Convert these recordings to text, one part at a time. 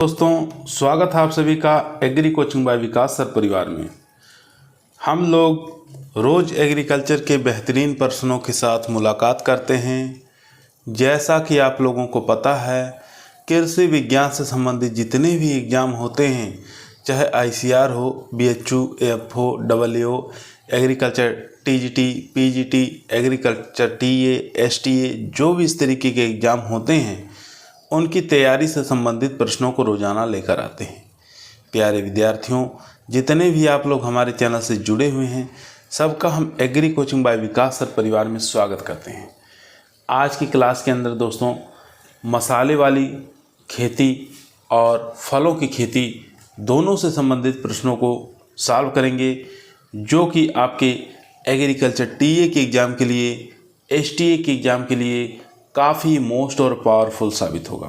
दोस्तों, स्वागत है आप सभी का एग्री कोचिंग बाय विकास सर परिवार में। हम लोग रोज़ एग्रीकल्चर के बेहतरीन प्रश्नों के साथ मुलाकात करते हैं। जैसा कि आप लोगों को पता है, कृषि विज्ञान से संबंधित जितने भी एग्ज़ाम होते हैं, चाहे ICR हो, BHU, AFO, WO, agriculture TGT, PGT, agriculture TA, STA, जो भी इस तरीके के एग्ज़ाम होते हैं, उनकी तैयारी से संबंधित प्रश्नों को रोज़ाना लेकर आते हैं। प्यारे विद्यार्थियों, जितने भी आप लोग हमारे चैनल से जुड़े हुए हैं, सबका हम एग्री कोचिंग बाय विकास सर परिवार में स्वागत करते हैं। आज की क्लास के अंदर दोस्तों, मसाले वाली खेती और फलों की खेती दोनों से संबंधित प्रश्नों को सॉल्व करेंगे, जो कि आपके एग्रीकल्चर TA के एग्ज़ाम के लिए, STA के एग्ज़ाम के लिए काफ़ी मोस्ट और पावरफुल साबित होगा।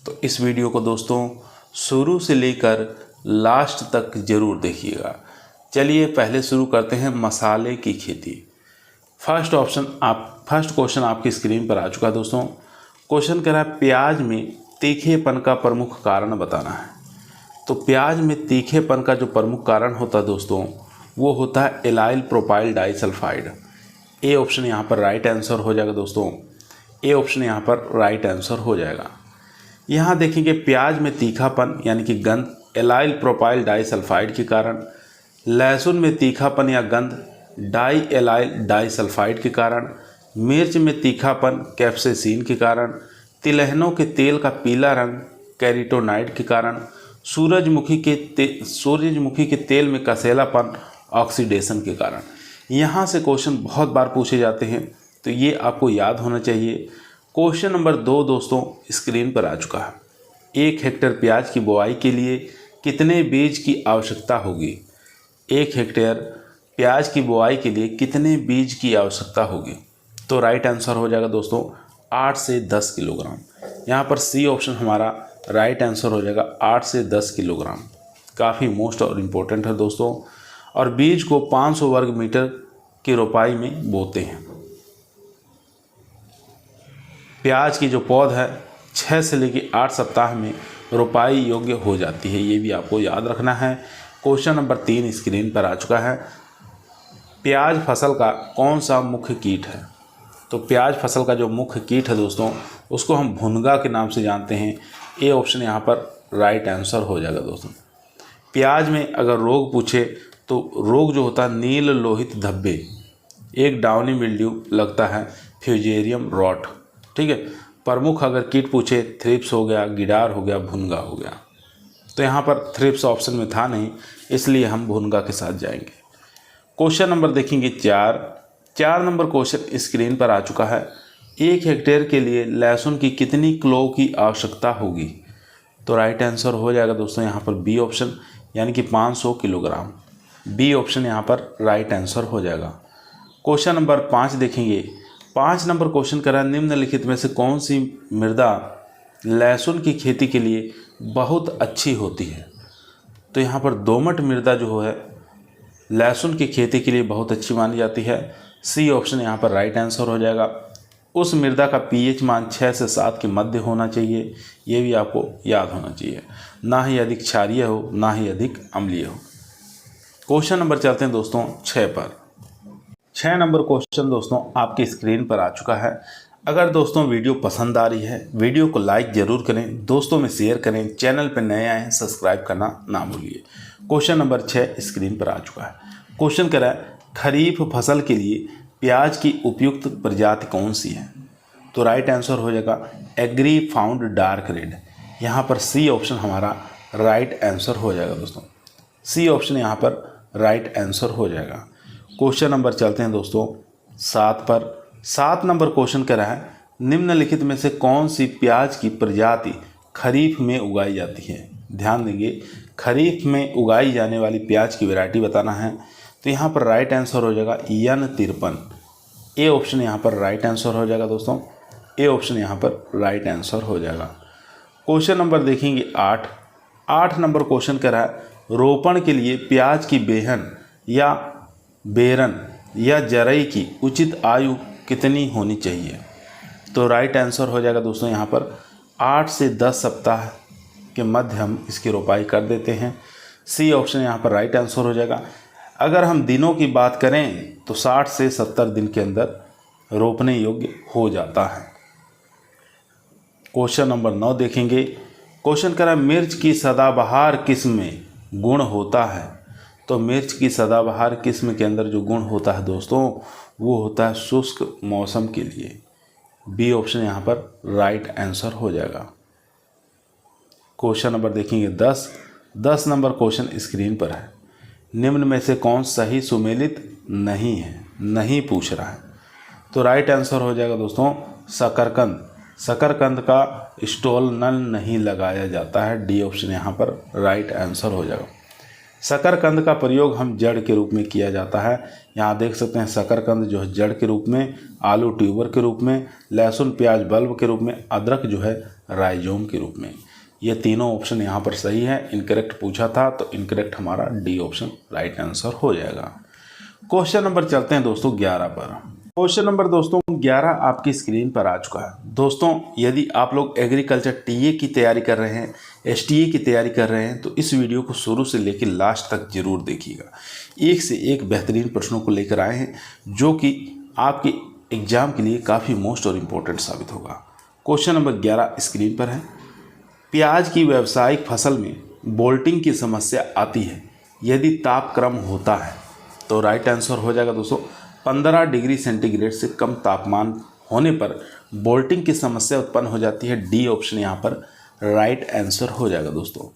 तो इस वीडियो को दोस्तों शुरू से लेकर लास्ट तक ज़रूर देखिएगा। चलिए पहले शुरू करते हैं मसाले की खेती। फर्स्ट क्वेश्चन आपकी स्क्रीन पर आ चुका है दोस्तों। क्वेश्चन कह रहा है प्याज में तीखेपन का प्रमुख कारण बताना है। तो प्याज में तीखेपन का जो प्रमुख कारण होता है दोस्तों, वो होता है allyl propyl disulphide. A option यहाँ पर राइट आंसर हो जाएगा दोस्तों। ए ऑप्शन यहाँ पर राइट आंसर हो जाएगा। यहाँ देखेंगे प्याज में तीखापन यानी कि गंध एलाइल प्रोपाइल डाइसल्फाइड के कारण, लहसुन में तीखापन या गंध डाई एलाइल डाइसल्फाइड के कारण, मिर्च में तीखापन कैप्सेसिन के कारण, तिलहनों के तेल का पीला रंग कैरोटीनॉइड के कारण, सूरजमुखी के तेल में कसेलापन ऑक्सीडेशन के कारण। यहाँ से क्वेश्चन बहुत बार पूछे जाते हैं, तो ये आपको याद होना चाहिए। क्वेश्चन नंबर 2 दोस्तों स्क्रीन पर आ चुका है। 1 हेक्टेयर प्याज की बुआई के लिए कितने बीज की आवश्यकता होगी? 1 हेक्टेयर प्याज की बुआई के लिए कितने बीज की आवश्यकता होगी? तो राइट आंसर हो जाएगा दोस्तों 8 से 10 किलोग्राम। यहाँ पर सी ऑप्शन हमारा राइट आंसर हो जाएगा 8 से 10 किलोग्राम। काफ़ी मोस्ट और इम्पोर्टेंट है दोस्तों। और बीज को 500 वर्ग मीटर की रोपाई में बोते हैं। प्याज की जो पौध है 6 से लेकर 8 सप्ताह में रोपाई योग्य हो जाती है, ये भी आपको याद रखना है। क्वेश्चन नंबर 3 स्क्रीन पर आ चुका है। प्याज फसल का कौन सा मुख्य कीट है? तो प्याज फसल का जो मुख्य कीट है दोस्तों, उसको हम भुनगा के नाम से जानते हैं। ए ऑप्शन यहाँ पर राइट आंसर हो जाएगा दोस्तों। प्याज में अगर रोग पूछे तो रोग जो होता है नील लोहित धब्बे, एक डाउनी मिल्ड्यू लगता है, फ्यूजेरियम रॉट, ठीक है। प्रमुख अगर कीट पूछे थ्रिप्स हो गया, गिडार हो गया, भुनगा हो गया। तो यहाँ पर थ्रिप्स ऑप्शन में था नहीं, इसलिए हम भुनगा के साथ जाएंगे। क्वेश्चन नंबर देखेंगे 4 नंबर क्वेश्चन स्क्रीन पर आ चुका है। 1 हेक्टेयर के लिए लहसुन की कितनी किलो की आवश्यकता होगी? तो राइट आंसर हो जाएगा दोस्तों यहाँ पर बी ऑप्शन यानी कि 500 किलोग्राम। बी ऑप्शन यहाँ पर राइट आंसर हो जाएगा। क्वेश्चन नंबर 5 देखेंगे। 5 नंबर क्वेश्चन करा निम्नलिखित में से कौन सी मृदा लहसुन की खेती के लिए बहुत अच्छी होती है? तो यहाँ पर दोमट मृदा जो है लहसुन की खेती के लिए बहुत अच्छी मानी जाती है। सी ऑप्शन यहाँ पर राइट आंसर हो जाएगा। उस मृदा का pH मान 6 से 7 के मध्य होना चाहिए, ये भी आपको याद होना चाहिए। ना ही अधिक क्षारीय हो, ना ही अधिक अम्लीय हो। क्वेश्चन नंबर चलते हैं दोस्तों 6 पर। 6 नंबर क्वेश्चन दोस्तों आपकी स्क्रीन पर आ चुका है। अगर दोस्तों वीडियो पसंद आ रही है, वीडियो को लाइक ज़रूर करें, दोस्तों में शेयर करें, चैनल पर नए आए हैं सब्सक्राइब करना ना भूलिए। क्वेश्चन नंबर 6 स्क्रीन पर आ चुका है। क्वेश्चन कह रहा है खरीफ फसल के लिए प्याज की उपयुक्त प्रजाति कौन सी है? तो राइट आंसर हो जाएगा एग्री फाउंड डार्क रेड। यहाँ पर सी ऑप्शन हमारा राइट आंसर हो जाएगा दोस्तों। सी ऑप्शन यहाँ पर राइट आंसर हो जाएगा। क्वेश्चन नंबर चलते हैं दोस्तों 7 पर। 7 नंबर क्वेश्चन कह रहा है निम्नलिखित में से कौन सी प्याज की प्रजाति खरीफ में उगाई जाती है? ध्यान देंगे, खरीफ में उगाई जाने वाली प्याज की वैरायटी बताना है। तो यहाँ पर राइट आंसर हो जाएगा N53। ए ऑप्शन यहाँ पर राइट आंसर हो जाएगा दोस्तों। ए ऑप्शन यहाँ पर राइट आंसर हो जाएगा। क्वेश्चन नंबर देखेंगे 8 नंबर क्वेश्चन कह रहा है रोपण के लिए प्याज की बेहन या बेरन या जरई की उचित आयु कितनी होनी चाहिए? तो राइट आंसर हो जाएगा दोस्तों यहाँ पर 8 से 10 सप्ताह के मध्य हम इसकी रोपाई कर देते हैं। सी ऑप्शन यहाँ पर राइट आंसर हो जाएगा। अगर हम दिनों की बात करें तो 60 से 70 दिन के अंदर रोपने योग्य हो जाता है। क्वेश्चन नंबर 9 देखेंगे। क्वेश्चन करा मिर्च की सदाबहार किस्म में गुण होता है। तो मिर्च की सदाबहार किस्म के अंदर जो गुण होता है दोस्तों वो होता है शुष्क मौसम के लिए। बी ऑप्शन यहाँ पर राइट आंसर हो जाएगा। क्वेश्चन नंबर देखेंगे 10 नंबर क्वेश्चन स्क्रीन पर है। निम्न में से कौन सही सुमेलित नहीं है, नहीं पूछ रहा है। तो राइट आंसर हो जाएगा दोस्तों शकरकंद। शकरकंद का स्टॉल नल नहीं लगाया जाता है। डी ऑप्शन यहाँ पर राइट आंसर हो जाएगा। शकरकंद का प्रयोग हम जड़ के रूप में किया जाता है। यहाँ देख सकते हैं शकरकंद जो है जड़ के रूप में, आलू ट्यूबर के रूप में, लहसुन प्याज बल्ब के रूप में, अदरक जो है राइजोम के रूप में। ये तीनों ऑप्शन यहाँ पर सही है। इनकरेक्ट पूछा था तो इनकरेक्ट हमारा डी ऑप्शन राइट आंसर हो जाएगा। क्वेश्चन नंबर चलते हैं दोस्तों 11 पर। क्वेश्चन नंबर दोस्तों 11 आपकी स्क्रीन पर आ चुका है। दोस्तों यदि आप लोग एग्रीकल्चर टीए की तैयारी कर रहे हैं, एसटीए की तैयारी कर रहे हैं तो इस वीडियो को शुरू से लेकर लास्ट तक जरूर देखिएगा। एक से एक बेहतरीन प्रश्नों को लेकर आए हैं जो कि आपके एग्जाम के लिए काफ़ी मोस्ट और इम्पोर्टेंट साबित होगा। क्वेश्चन नंबर 11 स्क्रीन पर है। प्याज की व्यावसायिक फसल में बोल्टिंग की समस्या आती है यदि तापक्रम होता है। तो राइट आंसर हो जाएगा दोस्तों 15 डिग्री सेंटीग्रेड से कम तापमान होने पर बोल्टिंग की समस्या उत्पन्न हो जाती है। डी ऑप्शन यहाँ पर राइट आंसर हो जाएगा दोस्तों।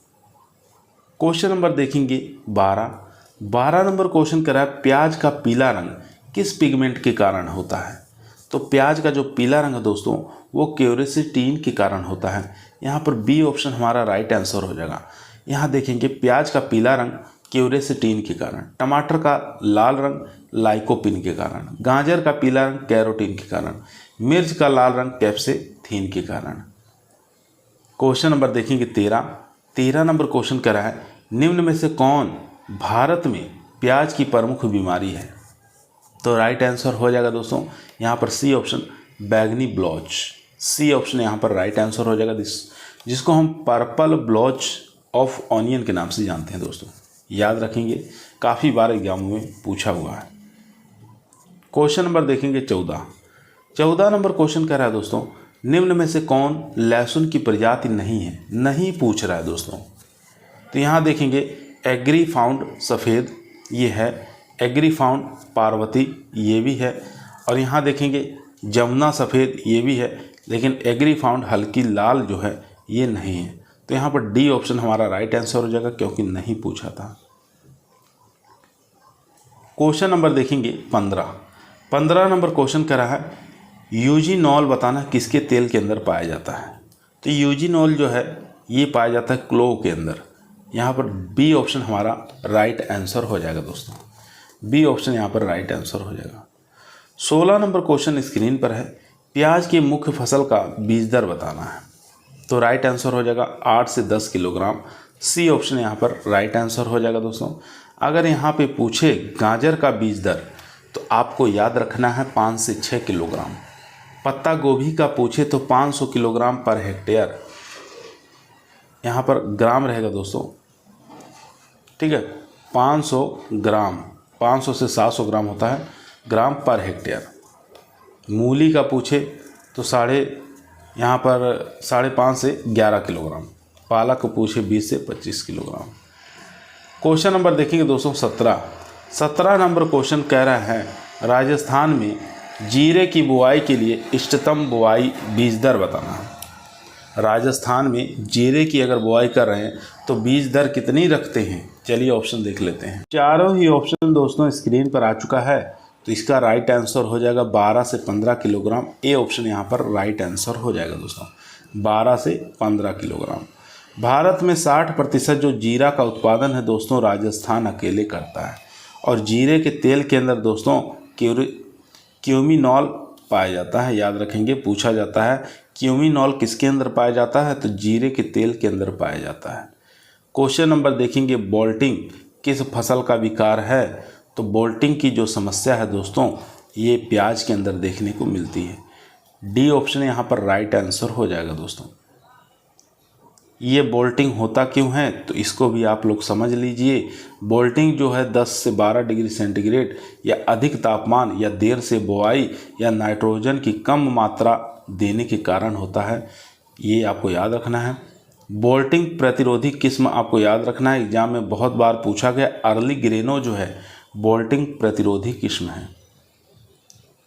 क्वेश्चन नंबर देखेंगे 12 नंबर क्वेश्चन करा है प्याज का पीला रंग किस पिगमेंट के कारण होता है। तो प्याज का जो पीला रंग है दोस्तों वो क्यूरेसिटीन के कारण होता है। यहाँ पर बी ऑप्शन हमारा राइट आंसर हो जाएगा। यहाँ देखेंगे प्याज का पीला रंग क्यूरेसिटीन के कारण, टमाटर का लाल रंग लाइकोपिन के कारण, गाजर का पीला रंग कैरोटीन के कारण, मिर्च का लाल रंग कैप्सेथीन के कारण। क्वेश्चन नंबर देखेंगे 13 नंबर क्वेश्चन करा है निम्न में से कौन भारत में प्याज की प्रमुख बीमारी है। तो राइट आंसर हो जाएगा दोस्तों यहाँ पर सी ऑप्शन बैगनी ब्लॉच। सी ऑप्शन यहाँ पर राइट आंसर हो जाएगा जिसको हम पर्पल ब्लॉच ऑफ ऑनियन के नाम से जानते हैं दोस्तों। याद रखेंगे काफ़ी बार एग्जामों में पूछा हुआ है। क्वेश्चन नंबर देखेंगे 14 नंबर क्वेश्चन कह रहा है दोस्तों निम्न में से कौन लहसुन की प्रजाति नहीं है, नहीं पूछ रहा है दोस्तों। तो यहाँ देखेंगे एग्री फाउंड सफ़ेद ये है, एग्री फाउंड पार्वती ये भी है, और यहाँ देखेंगे जमुना सफ़ेद ये भी है, लेकिन एग्री फाउंड हल्की लाल जो है ये नहीं है। तो यहाँ पर डी ऑप्शन हमारा राइट आंसर हो जाएगा क्योंकि नहीं पूछा था। क्वेश्चन नंबर देखेंगे 15 नंबर क्वेश्चन करा है यूजीनॉल बताना किसके तेल के अंदर पाया जाता है। तो यूजीनॉल जो है ये पाया जाता है क्लोव के अंदर। यहाँ पर बी ऑप्शन हमारा राइट आंसर हो जाएगा दोस्तों। बी ऑप्शन यहाँ पर राइट आंसर हो जाएगा। 16 नंबर क्वेश्चन स्क्रीन पर है प्याज की मुख्य फसल का बीज दर बताना है। तो राइट आंसर हो जाएगा 8 से 10 किलोग्राम। सी ऑप्शन यहाँ पर राइट आंसर हो जाएगा दोस्तों। अगर यहाँ पे पूछे गाजर का बीज दर तो आपको याद रखना है 5 से 6 किलोग्राम। पत्ता गोभी का पूछे तो 500 किलोग्राम पर हेक्टेयर, यहाँ पर ग्राम रहेगा दोस्तों, ठीक है। 500 ग्राम, 500 से 700 ग्राम होता है ग्राम पर हेक्टेयर। मूली का पूछे तो यहाँ पर 5.5 से 11 किलोग्राम। पालक को पूछे 20 से 25 किलोग्राम। क्वेश्चन नंबर देखेंगे दोस्तों 17 नंबर क्वेश्चन कह रहा है राजस्थान में जीरे की बुआई के लिए इष्टतम बुआई बीज दर बताना है। राजस्थान में जीरे की अगर बुआई कर रहे हैं तो बीज दर कितनी रखते हैं, चलिए ऑप्शन देख लेते हैं। चारों ही ऑप्शन दोस्तों स्क्रीन पर आ चुका है तो इसका राइट आंसर हो जाएगा 12 से 15 किलोग्राम। ए ऑप्शन यहाँ पर राइट आंसर हो जाएगा दोस्तों, 12 से 15 किलोग्राम। भारत में 60% जो जीरा का उत्पादन है दोस्तों राजस्थान अकेले करता है। और जीरे के तेल के अंदर दोस्तों क्यूमिनॉल पाया जाता है। याद रखेंगे पूछा जाता है क्यूमिनॉल किसके अंदर पाया जाता है, तो जीरे के तेल के अंदर पाया जाता है। क्वेश्चन नंबर देखेंगे बोल्टिंग किस फसल का विकार है। तो बोल्टिंग की जो समस्या है दोस्तों ये प्याज के अंदर देखने को मिलती है। डी ऑप्शन यहाँ पर राइट आंसर हो जाएगा दोस्तों। ये बोल्टिंग होता क्यों है, तो इसको भी आप लोग समझ लीजिए। बोल्टिंग जो है 10 से 12 डिग्री सेंटीग्रेड या अधिक तापमान या देर से बोआई या नाइट्रोजन की कम मात्रा देने के कारण होता है, ये आपको याद रखना है। बोल्टिंग प्रतिरोधी किस्म आपको याद रखना है, एग्जाम में बहुत बार पूछा गया। अर्ली ग्रेनो जो है बोल्टिंग प्रतिरोधी किस्म है।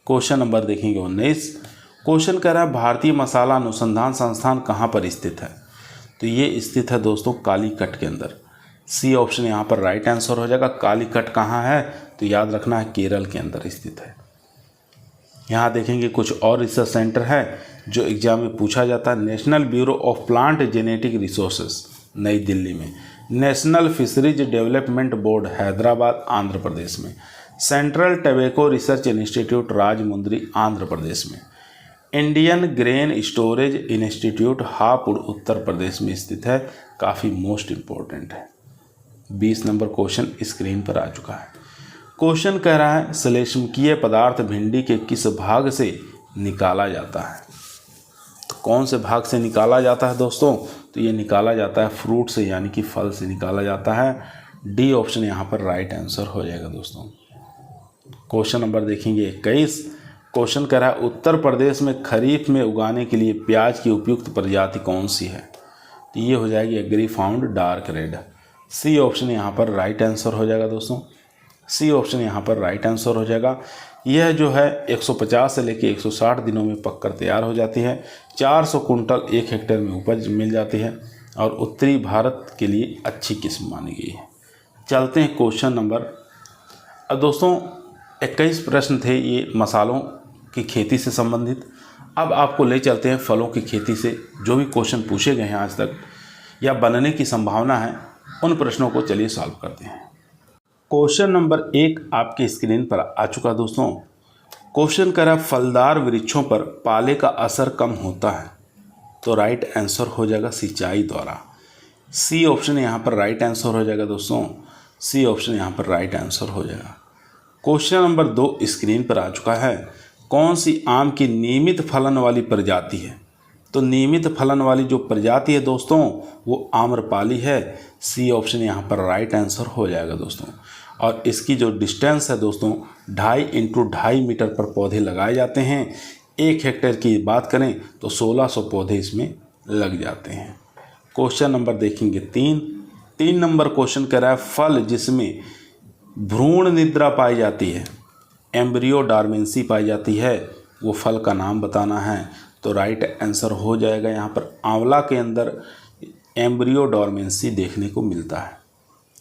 क्वेश्चन नंबर देखेंगे 19। क्वेश्चन कह रहा है भारतीय मसाला अनुसंधान संस्थान कहाँ पर स्थित है, तो ये स्थित है दोस्तों कालीकट के अंदर। सी ऑप्शन यहाँ पर राइट आंसर हो जाएगा। कालीकट कहाँ है, तो याद रखना है केरल के अंदर स्थित है। यहाँ देखेंगे कुछ और रिसर्च सेंटर है जो एग्जाम में पूछा जाता है। National Bureau of Plant Genetic Resources New Delhi में, National Fisheries Development Board Hyderabad Andhra Pradesh में, Central Tobacco Research Institute Rajahmundry Andhra Pradesh में, Indian Grain Storage Institute Hapur Uttar Pradesh में स्थित है। काफ़ी मोस्ट इम्पोर्टेंट है। 20 नंबर क्वेश्चन स्क्रीन पर आ चुका है। क्वेश्चन कह रहा है श्लेष्मकीय पदार्थ भिंडी के किस भाग से निकाला जाता है, तो कौन से भाग से निकाला जाता है दोस्तों, तो ये निकाला जाता है फ्रूट से यानी कि फल से निकाला जाता है। डी ऑप्शन यहाँ पर राइट आंसर हो जाएगा दोस्तों। क्वेश्चन नंबर देखेंगे 21। क्वेश्चन कह रहा है उत्तर प्रदेश में खरीफ में उगाने के लिए प्याज की उपयुक्त प्रजाति कौन सी है, तो ये हो जाएगी agri found dark red. C option यहाँ पर राइट आंसर हो जाएगा दोस्तों। सी ऑप्शन यहाँ पर राइट आंसर हो जाएगा। यह जो है 150 से लेकर 160 दिनों में पककर तैयार हो जाती है। 400 कुंटल 1 हेक्टेयर में उपज मिल जाती है और उत्तरी भारत के लिए अच्छी किस्म मानी गई है। चलते हैं क्वेश्चन नंबर। अब दोस्तों 21 प्रश्न थे ये मसालों की खेती से संबंधित। अब आपको ले चलते हैं फलों की खेती से जो भी क्वेश्चन पूछे गए हैं आज तक या बनने की संभावना है, उन प्रश्नों को चलिए सॉल्व करते हैं। क्वेश्चन नंबर 1 आपके स्क्रीन पर आ चुका दोस्तों। क्वेश्चन कर रहा है फलदार वृक्षों पर पाले का असर कम होता है, तो राइट आंसर हो जाएगा सिंचाई द्वारा। सी ऑप्शन यहाँ पर राइट आंसर हो जाएगा दोस्तों। सी ऑप्शन यहाँ पर राइट आंसर हो जाएगा। क्वेश्चन नंबर 2 स्क्रीन पर आ चुका है। कौन सी आम की नियमित फलन वाली प्रजाति है, तो नियमित फलन वाली जो प्रजाति है दोस्तों वो आम्रपाली है। सी ऑप्शन यहाँ पर राइट आंसर हो जाएगा दोस्तों। और इसकी जो डिस्टेंस है दोस्तों 2.5 × 2.5 मीटर पर पौधे लगाए जाते हैं। 1 हेक्टेयर की बात करें तो 1600 पौधे इसमें लग जाते हैं। क्वेश्चन नंबर देखेंगे 3 नंबर क्वेश्चन कह रहा है फल जिसमें भ्रूण निद्रा पाई जाती है, एम्ब्रियो डॉर्मेंसी पाई जाती है, वो फल का नाम बताना है, तो राइट आंसर हो जाएगा यहाँ पर आंवला के अंदर एम्ब्रियो डॉर्मेंसी देखने को मिलता है।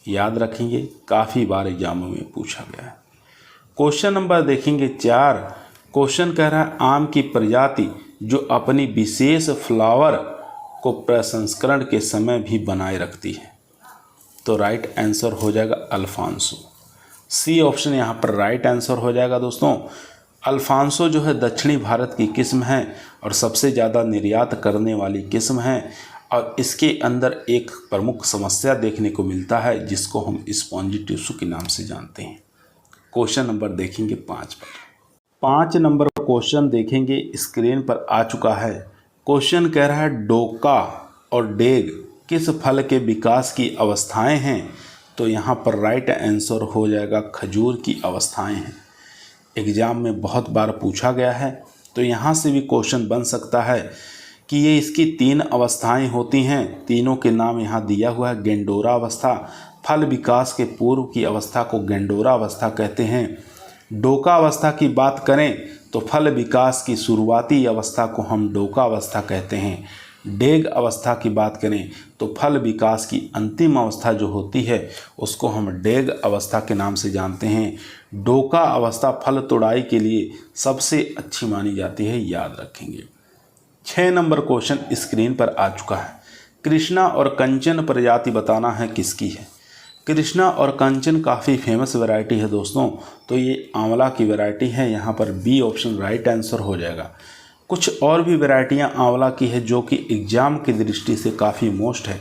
याद रखेंगे, काफ़ी बार एग्जामों में पूछा गया है। क्वेश्चन नंबर देखेंगे 4। क्वेश्चन कह रहा है आम की प्रजाति जो अपनी विशेष फ्लावर को प्रसंस्करण के समय भी बनाए रखती है, तो राइट आंसर हो जाएगा अल्फांसो। सी ऑप्शन यहाँ पर राइट आंसर हो जाएगा दोस्तों। अल्फांसो जो है दक्षिणी भारत की किस्म है और सबसे ज़्यादा निर्यात करने वाली किस्म है और इसके अंदर एक प्रमुख समस्या देखने को मिलता है जिसको हम स्पॉन्जी टिश्यू के नाम से जानते हैं। क्वेश्चन नंबर देखेंगे 5 पर। 5 नंबर क्वेश्चन देखेंगे स्क्रीन पर आ चुका है। क्वेश्चन कह रहा है डोका और डेग किस फल के विकास की अवस्थाएं हैं, तो यहाँ पर राइट आंसर हो जाएगा खजूर की अवस्थाएं हैं। एग्जाम में बहुत बार पूछा गया है, तो यहाँ से भी क्वेश्चन बन सकता है कि ये इसकी 3 अवस्थाएं होती हैं। तीनों के नाम यहाँ दिया हुआ है। गेंडोरा अवस्था, फल विकास के पूर्व की अवस्था को गेंडोरा अवस्था कहते हैं। डोका अवस्था की बात करें तो फल विकास की शुरुआती अवस्था को हम डोका अवस्था कहते हैं। डेग अवस्था की बात करें तो फल विकास की अंतिम अवस्था जो होती है उसको हम डेग अवस्था के नाम से जानते हैं। डोका अवस्था फल तोड़ाई के लिए सबसे अच्छी मानी जाती है, याद रखेंगे। 6 नंबर क्वेश्चन स्क्रीन पर आ चुका है। कृष्णा और कंचन प्रजाति बताना है किसकी है। कृष्णा और कंचन काफ़ी फेमस वैरायटी है दोस्तों, तो ये आंवला की वैरायटी है। यहाँ पर बी ऑप्शन राइट आंसर हो जाएगा। कुछ और भी वैरायटियाँ आंवला की है जो कि एग्ज़ाम की दृष्टि से काफ़ी मोस्ट है।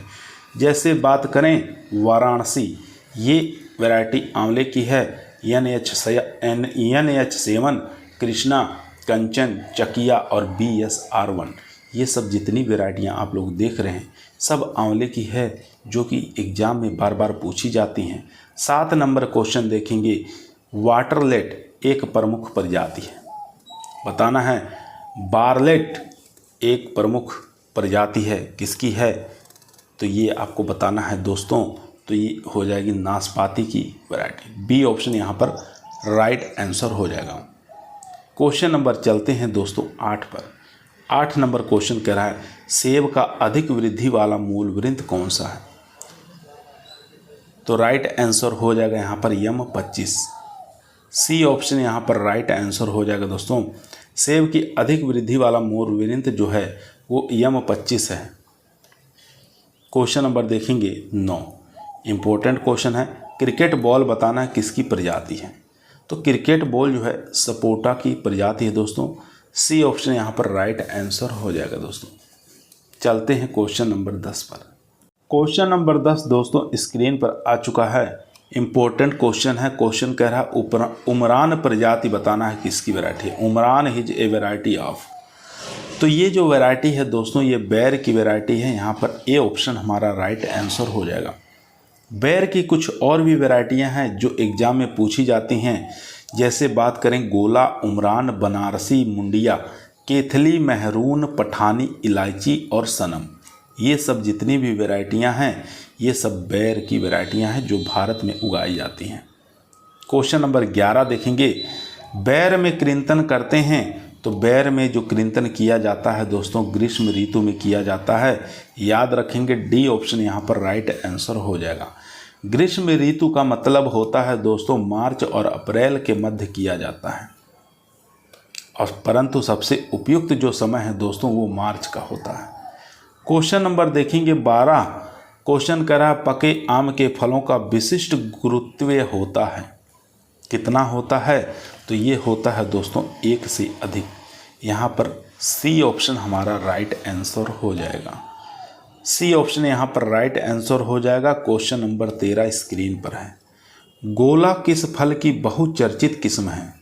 जैसे बात करें वाराणसी, ये वैरायटी आंवले की है। NH7, कृष्णा, कंचन, चकिया और BSR1, ये सब जितनी वैरायटियाँ आप लोग देख रहे हैं सब आंवले की है, जो कि एग्जाम में बार बार पूछी जाती हैं। 7 नंबर क्वेश्चन देखेंगे, वाटरलेट एक प्रमुख प्रजाति है। बताना है बारलेट एक प्रमुख प्रजाति है, किसकी है? तो ये आपको बताना है दोस्तों। तो ये हो जाएगी नाशपाती की वैरायटी। बी ऑप्शन यहाँ पर राइट आंसर हो जाएगा। क्वेश्चन नंबर चलते हैं दोस्तों 8 पर। 8 नंबर क्वेश्चन कह रहा है सेब का अधिक वृद्धि वाला मूल वृंत कौन सा है? तो राइट आंसर हो जाएगा यहाँ पर यम 25। सी ऑप्शन यहाँ पर राइट आंसर हो जाएगा दोस्तों। सेब की अधिक वृद्धि वाला मूल वृंत जो है वो यम 25 है। क्वेश्चन नंबर देखेंगे 9। इम्पोर्टेंट क्वेश्चन है, क्रिकेट बॉल बताना है किसकी प्रजाति है? तो क्रिकेट बॉल जो है सपोटा की प्रजाति है दोस्तों। सी ऑप्शन यहाँ पर राइट आंसर हो जाएगा दोस्तों। चलते हैं क्वेश्चन नंबर 10 पर। क्वेश्चन नंबर 10 दोस्तों स्क्रीन पर आ चुका है। इम्पोर्टेंट क्वेश्चन है। क्वेश्चन कह रहा है उमरान प्रजाति बताना है किसकी वैरायटी है? Umran is a variety of. तो ये जो वैरायटी है दोस्तों ये बैर की वैरायटी है। यहाँ पर ए ऑप्शन हमारा राइट आंसर हो जाएगा। बैर की कुछ और भी वैरायटियाँ हैं जो एग्जाम में पूछी जाती हैं, जैसे बात करें गोला, उमरान, बनारसी, मुंडिया, केथली, मेहरून, पठानी, इलायची और सनम। ये सब जितनी भी वैरायटियां हैं ये सब बैर की वैरायटियां हैं जो भारत में उगाई जाती हैं। क्वेश्चन नंबर 11 देखेंगे, बैर में कृंतन करते हैं। तो बैर में जो कृंतन किया जाता है दोस्तों ग्रीष्म ऋतु में किया जाता है। याद रखेंगे डी ऑप्शन यहाँ पर राइट आंसर हो जाएगा। ग्रीष्म ऋतु का मतलब होता है दोस्तों मार्च और अप्रैल के मध्य किया जाता है, और परंतु सबसे उपयुक्त जो समय है दोस्तों वो मार्च का होता है। क्वेश्चन नंबर देखेंगे 12। क्वेश्चन कह रहा है पके आम के फलों का विशिष्ट गुरुत्व होता है, कितना होता है? तो ये होता है दोस्तों 1 से अधिक। यहाँ पर सी ऑप्शन हमारा राइट आंसर हो जाएगा। सी ऑप्शन यहाँ पर राइट आंसर हो जाएगा। क्वेश्चन नंबर 13 स्क्रीन पर है, गोला किस फल की बहुचर्चित किस्म है?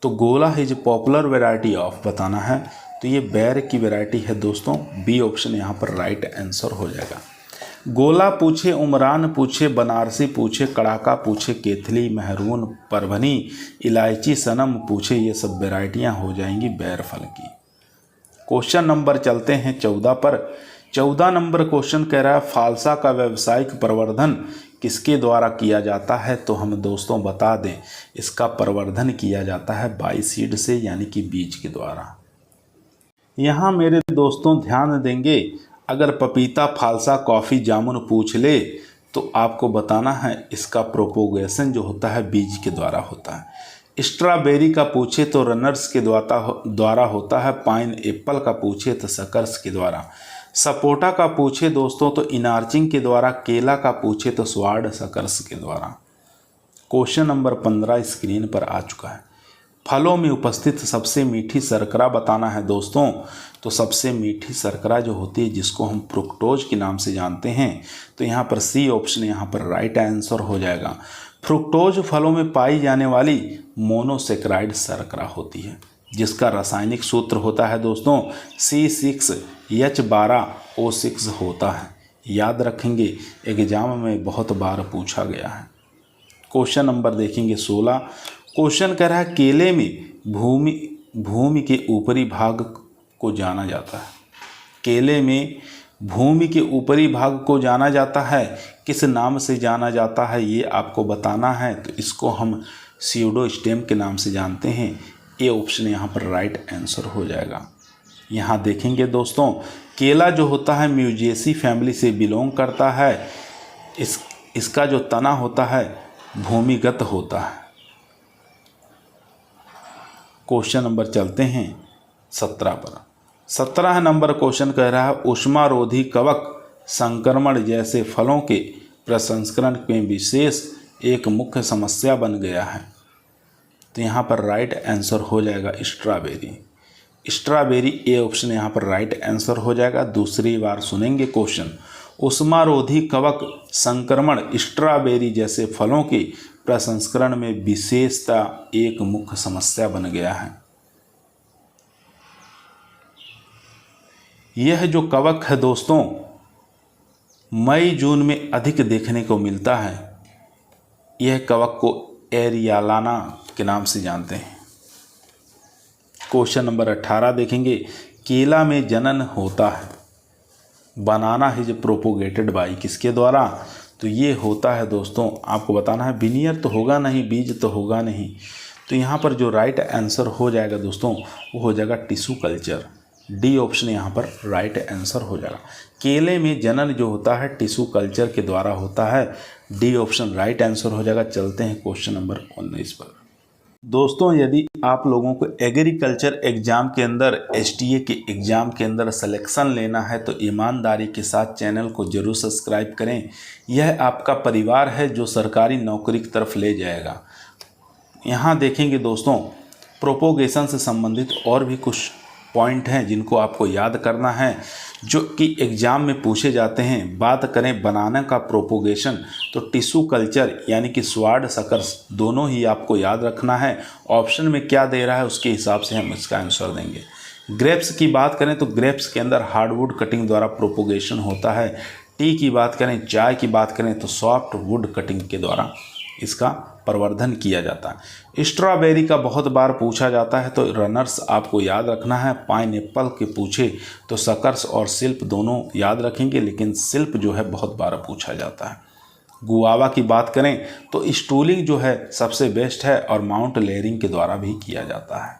तो गोला इज पॉपुलर वैरायटी ऑफ बताना है। तो ये बैर की वैरायटी है दोस्तों। बी ऑप्शन यहाँ पर राइट आंसर हो जाएगा। गोला पूछे, उमरान पूछे, बनारसी पूछे, कड़ाका पूछे, केथली, मेहरून, परभनी, इलायची, सनम पूछे, ये सब वैरायटियाँ हो जाएंगी बैर फल की। क्वेश्चन नंबर चलते हैं 14 पर। 14 नंबर क्वेश्चन कह रहा है फालसा का व्यावसायिक प्रवर्धन किसके द्वारा किया जाता है? तो हम दोस्तों बता दें इसका प्रवर्धन किया जाता है बाईसीड से, यानी कि बीज के द्वारा। यहाँ मेरे दोस्तों ध्यान देंगे, अगर पपीता, फालसा, कॉफ़ी, जामुन पूछ ले तो आपको बताना है इसका प्रोपोगेशन जो होता है बीज के द्वारा होता है। स्ट्रॉबेरी का पूछे तो रनर्स के द्वारा होता है। पाइन एप्पल का पूछे तो सकर्स के द्वारा। सपोटा का पूछे दोस्तों तो इनार्चिंग के द्वारा। केला का पूछे तो स्वाड सकर्स के द्वारा। क्वेश्चन नंबर 15 स्क्रीन पर आ चुका है। फलों में उपस्थित सबसे मीठी शर्करा बताना है दोस्तों। तो सबसे मीठी शर्करा जो होती है जिसको हम फ्रुक्टोज के नाम से जानते हैं, तो यहाँ पर सी ऑप्शन यहाँ पर राइट आंसर हो जाएगा। फ्रुक्टोज फलों में पाई जाने वाली मोनोसेक्राइड शर्करा होती है, जिसका रासायनिक सूत्र होता है दोस्तों C6H12O6 होता है। याद रखेंगे, एग्जाम में बहुत बार पूछा गया है। क्वेश्चन नंबर देखेंगे 16। क्वेश्चन कह रहा है केले में भूमि के ऊपरी भाग को जाना जाता है। केले में भूमि के ऊपरी भाग को जाना जाता है, किस नाम से जाना जाता है ये आपको बताना है। तो इसको हम स्यूडोस्टेम के नाम से जानते हैं। ए ऑप्शन यहाँ पर राइट आंसर हो जाएगा। यहाँ देखेंगे दोस्तों, केला जो होता है म्यूजेसी फैमिली से बिलोंग करता है। इसका जो तना होता है भूमिगत होता है। क्वेश्चन नंबर चलते हैं 17 पर। 17 नंबर क्वेश्चन कह रहा है ऊष्मारोधी कवक संक्रमण जैसे फलों के प्रसंस्करण में विशेष एक मुख्य समस्या बन गया है। तो यहाँ पर राइट आंसर हो जाएगा स्ट्रॉबेरी। स्ट्रॉबेरी ए ऑप्शन यहाँ पर राइट आंसर हो जाएगा। दूसरी बार सुनेंगे क्वेश्चन, ऊष्मारोधी कवक संक्रमण स्ट्रॉबेरी जैसे फलों के प्रसंस्करण में विशेषता एक मुख्य समस्या बन गया है। यह जो कवक है दोस्तों मई जून में अधिक देखने को मिलता है। यह कवक को एरियालाना के नाम से जानते हैं। क्वेश्चन नंबर 18 देखेंगे, केला में जनन होता है। बनाना इज प्रोपोगेटेड बाई, किसके द्वारा? तो ये होता है दोस्तों, आपको बताना है, विनियर तो होगा नहीं, बीज तो होगा नहीं। तो यहाँ पर जो राइट आंसर हो जाएगा दोस्तों वो हो जाएगा टिश्यू कल्चर। डी ऑप्शन यहाँ पर राइट आंसर हो जाएगा। केले में जनन जो होता है टिश्यू कल्चर के द्वारा होता है। डी ऑप्शन राइट आंसर हो जाएगा। चलते हैं क्वेश्चन नंबर 19 पर। दोस्तों, यदि आप लोगों को एग्रीकल्चर एग्ज़ाम के अंदर, एसटीए के एग्ज़ाम के अंदर सिलेक्शन लेना है तो ईमानदारी के साथ चैनल को ज़रूर सब्सक्राइब करें। यह आपका परिवार है जो सरकारी नौकरी की तरफ ले जाएगा। यहाँ देखेंगे दोस्तों, प्रोपोगेशन से संबंधित और भी कुछ पॉइंट हैं जिनको आपको याद करना है, जो कि एग्ज़ाम में पूछे जाते हैं। बात करें बनाना का प्रोपोगेशन, तो टिश्यू कल्चर यानी कि स्वाड सकर्स दोनों ही आपको याद रखना है। ऑप्शन में क्या दे रहा है उसके हिसाब से हम इसका आंसर देंगे। ग्रेप्स की बात करें तो ग्रेप्स के अंदर हार्डवुड कटिंग द्वारा प्रोपोगेशन होता है। टी की बात करें, चाय की बात करें तो सॉफ्ट वुड कटिंग के द्वारा इसका प्रवर्धन किया जाता है। स्ट्रॉबेरी का बहुत बार पूछा जाता है तो रनर्स आपको याद रखना है। पाइनएप्पल के पूछे तो सकर्स और सिल्प दोनों याद रखेंगे, लेकिन सिल्प जो है बहुत बार पूछा जाता है। गुआवा की बात करें तो स्टूलिंग जो है सबसे बेस्ट है और माउंट लेयरिंग के द्वारा भी किया जाता है।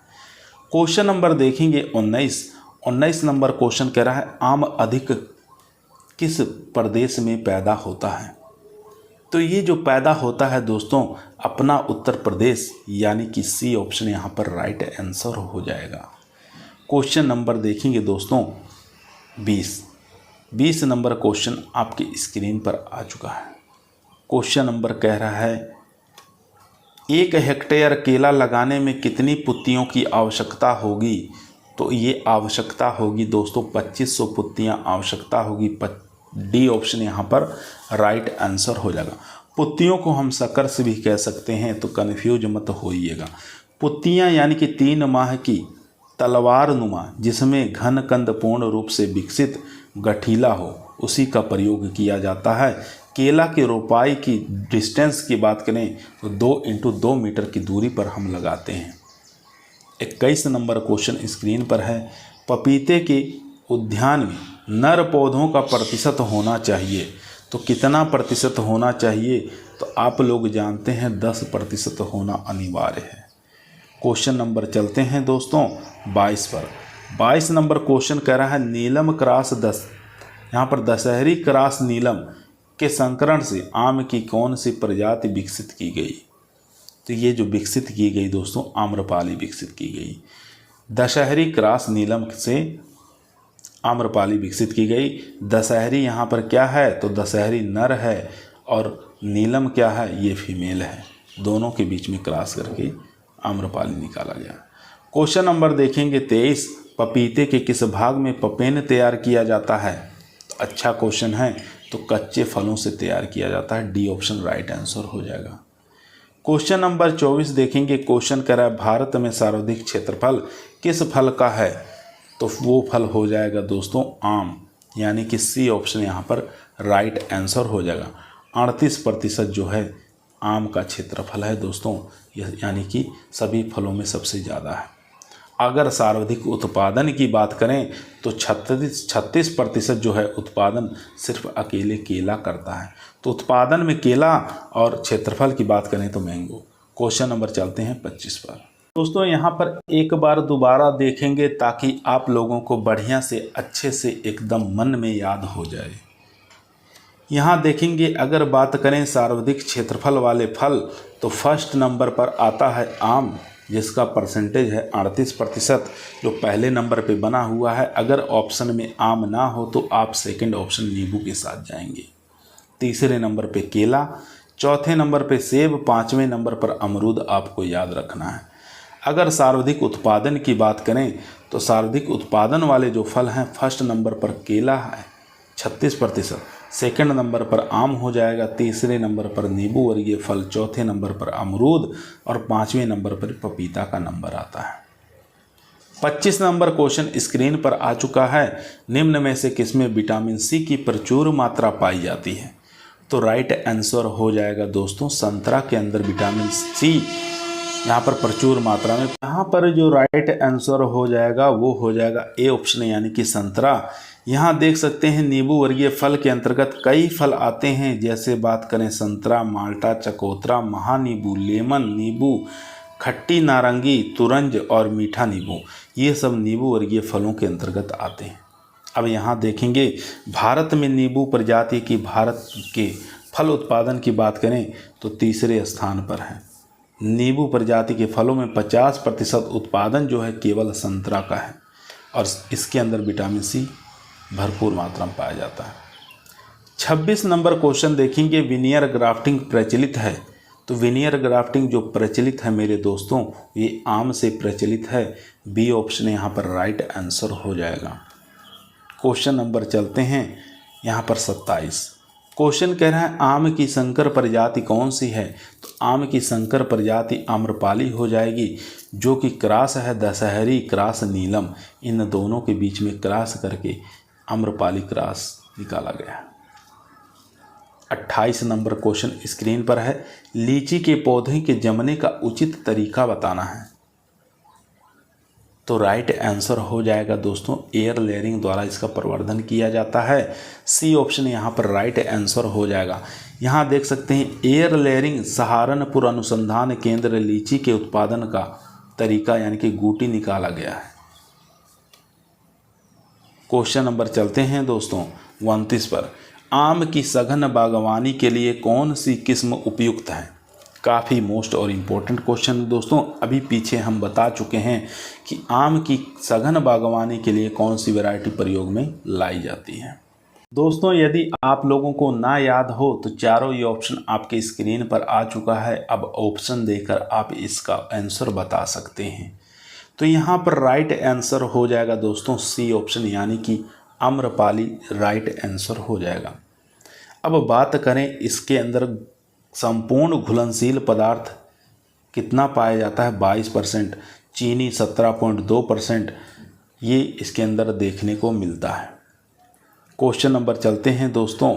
क्वेश्चन नंबर देखेंगे 19 नंबर क्वेश्चन कह रहा है, आम अधिक किस प्रदेश में पैदा होता है? तो ये जो पैदा होता है दोस्तों अपना उत्तर प्रदेश, यानी कि सी ऑप्शन यहाँ पर राइट आंसर हो जाएगा। क्वेश्चन नंबर देखेंगे दोस्तों 20 नंबर क्वेश्चन आपकी स्क्रीन पर आ चुका है। क्वेश्चन नंबर कह रहा है, 1 हेक्टेयर केला लगाने में कितनी पुत्तियों की आवश्यकता होगी? तो ये आवश्यकता होगी दोस्तों 2500 पुत्तियाँ आवश्यकता होगी। डी ऑप्शन यहाँ पर राइट आंसर हो जाएगा। पुत्तियों को हम सकर्स भी कह सकते हैं, तो कन्फ्यूज मत होइएगा। पुत्तियाँ यानी कि 3 माह की तलवार नुमा जिसमें घन कंद पूर्ण रूप से विकसित गठीला हो, उसी का प्रयोग किया जाता है। केला की रोपाई की डिस्टेंस की बात करें तो 2x2 मीटर की दूरी पर हम लगाते हैं। 21 नंबर क्वेश्चन स्क्रीन पर है, पपीते के उद्यान में नर पौधों का प्रतिशत होना चाहिए। तो कितना प्रतिशत होना चाहिए? तो आप लोग जानते हैं 10% होना अनिवार्य है। क्वेश्चन नंबर चलते हैं दोस्तों 22 पर। 22 नंबर क्वेश्चन कह रहा है, नीलम क्रॉस यहाँ पर दशहरी क्रॉस नीलम के संकरण से आम की कौन सी प्रजाति विकसित की गई? तो ये जो विकसित की गई दोस्तों आम्रपाली विकसित की गई। दशहरी क्रॉस नीलम से आम्रपाली विकसित की गई। दशहरी यहाँ पर क्या है? तो दशहरी नर है और नीलम क्या है? ये फीमेल है। दोनों के बीच में क्रॉस करके आम्रपाली निकाला गया। क्वेश्चन नंबर देखेंगे 23, पपीते के किस भाग में पपेन तैयार किया जाता है? तो अच्छा क्वेश्चन है, तो कच्चे फलों से तैयार किया जाता है। डी ऑप्शन राइट आंसर हो जाएगा। क्वेश्चन नंबर 24 देखेंगे। क्वेश्चन कह रहा है, भारत में सर्वाधिक क्षेत्रफल किस फल का है? तो वो फल हो जाएगा दोस्तों आम, यानी कि सी ऑप्शन यहाँ पर राइट आंसर हो जाएगा। 38% जो है आम का क्षेत्रफल है दोस्तों, यानी कि सभी फलों में सबसे ज़्यादा है। अगर सर्वाधिक उत्पादन की बात करें तो 36% जो है उत्पादन सिर्फ अकेले केला करता है। तो उत्पादन में केला और क्षेत्रफल की बात करें तो मैंगो। क्वेश्चन नंबर चलते हैं 25 पर। दोस्तों यहाँ पर एक बार दोबारा देखेंगे ताकि आप लोगों को बढ़िया से अच्छे से एकदम मन में याद हो जाए। यहाँ देखेंगे अगर बात करें सर्वाधिक क्षेत्रफल वाले फल तो फर्स्ट नंबर पर आता है आम, जिसका परसेंटेज है 38%, जो पहले नंबर पे बना हुआ है। अगर ऑप्शन में आम ना हो तो आप सेकंड ऑप्शन नींबू के साथ जाएंगे। तीसरे नंबर पे केला, चौथे नंबर पे सेब, पाँचवें नंबर पर अमरूद आपको याद रखना है। अगर सर्वाधिक उत्पादन की बात करें तो सर्वाधिक उत्पादन वाले जो फल हैं फर्स्ट नंबर पर केला है 36%, सेकंड नंबर पर आम हो जाएगा, तीसरे नंबर पर नींबू वर्गीय फल, चौथे नंबर पर अमरूद और पाँचवें नंबर पर पपीता का नंबर आता है। 25 नंबर क्वेश्चन स्क्रीन पर आ चुका है। निम्न में से किसमें विटामिन सी की प्रचुर मात्रा पाई जाती है? तो राइट आंसर हो जाएगा दोस्तों संतरा के अंदर विटामिन सी यहाँ पर प्रचुर मात्रा में। यहाँ पर जो राइट आंसर हो जाएगा वो हो जाएगा ए ऑप्शन यानी कि संतरा। यहाँ देख सकते हैं नींबू वर्गीय फल के अंतर्गत कई फल आते हैं, जैसे बात करें संतरा, माल्टा, चकोतरा, महानींबू, लेमन नींबू, खट्टी नारंगी, तुरंज और मीठा नींबू, ये सब नींबू वर्गीय फलों के अंतर्गत आते हैं। अब यहाँ देखेंगे भारत में नींबू प्रजाति की भारत के फल उत्पादन की बात करें तो तीसरे स्थान पर है। नींबू प्रजाति के फलों में 50% उत्पादन जो है केवल संतरा का है और इसके अंदर विटामिन सी भरपूर मात्रा में पाया जाता है। 26 नंबर क्वेश्चन देखेंगे, विनियर ग्राफ्टिंग प्रचलित है। तो विनियर ग्राफ्टिंग जो प्रचलित है मेरे दोस्तों ये आम से प्रचलित है। बी ऑप्शन यहाँ पर राइट आंसर हो जाएगा। क्वेश्चन नंबर चलते हैं यहाँ पर 27। क्वेश्चन कह रहा है आम की संकर प्रजाति कौन सी है? तो आम की संकर प्रजाति आम्रपाली हो जाएगी, जो कि क्रॉस है दशहरी क्रॉस नीलम, इन दोनों के बीच में क्रॉस करके आम्रपाली क्रॉस निकाला गया। 28 नंबर क्वेश्चन स्क्रीन पर है, लीची के पौधे के जमने का उचित तरीका बताना है। तो राइट आंसर हो जाएगा दोस्तों एयर लेयरिंग द्वारा इसका प्रवर्धन किया जाता है। सी ऑप्शन यहाँ पर राइट आंसर हो जाएगा। यहाँ देख सकते हैं एयर लेयरिंग सहारनपुर अनुसंधान केंद्र लीची के उत्पादन का तरीका यानी कि गूटी निकाला गया है। क्वेश्चन नंबर चलते हैं दोस्तों 29 पर, आम की सघन बागवानी के लिए कौन सी किस्म उपयुक्त है? काफ़ी मोस्ट और इम्पोर्टेंट क्वेश्चन दोस्तों। अभी पीछे हम बता चुके हैं कि आम की सघन बागवानी के लिए कौन सी वैरायटी प्रयोग में लाई जाती है। दोस्तों यदि आप लोगों को ना याद हो तो चारों ये ऑप्शन आपके स्क्रीन पर आ चुका है। अब ऑप्शन देकर आप इसका आंसर बता सकते हैं। तो यहाँ पर राइट आंसर हो जाएगा दोस्तों सी ऑप्शन यानी कि आम्रपाली राइट आंसर हो जाएगा। अब बात करें इसके अंदर संपूर्ण घुलनशील पदार्थ कितना पाया जाता है? 22%, चीनी 17.2% ये इसके अंदर देखने को मिलता है। क्वेश्चन नंबर चलते हैं दोस्तों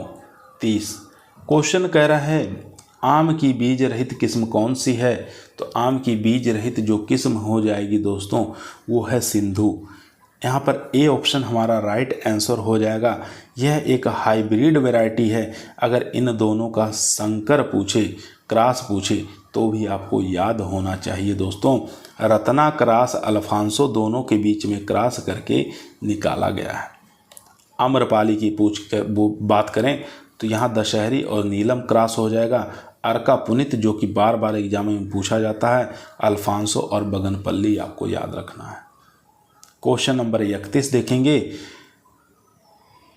30। क्वेश्चन कह रहा है आम की बीज रहित किस्म कौन सी है? तो आम की बीज रहित जो किस्म हो जाएगी दोस्तों वो है सिंधु। यहाँ पर ए ऑप्शन हमारा राइट आंसर हो जाएगा। यह एक हाइब्रिड वैरायटी है। अगर इन दोनों का संकर पूछे, क्रॉस पूछे तो भी आपको याद होना चाहिए दोस्तों, रत्ना क्रॉस अल्फांसो दोनों के बीच में क्रॉस करके निकाला गया है। आम्रपाली की बात करें तो यहाँ दशहरी और नीलम क्रॉस हो जाएगा। अर्का पुनित जो कि बार बार एग्जाम में पूछा जाता है, अल्फांसो और बगनपल्ली आपको याद रखना है। क्वेश्चन नंबर 31 देखेंगे,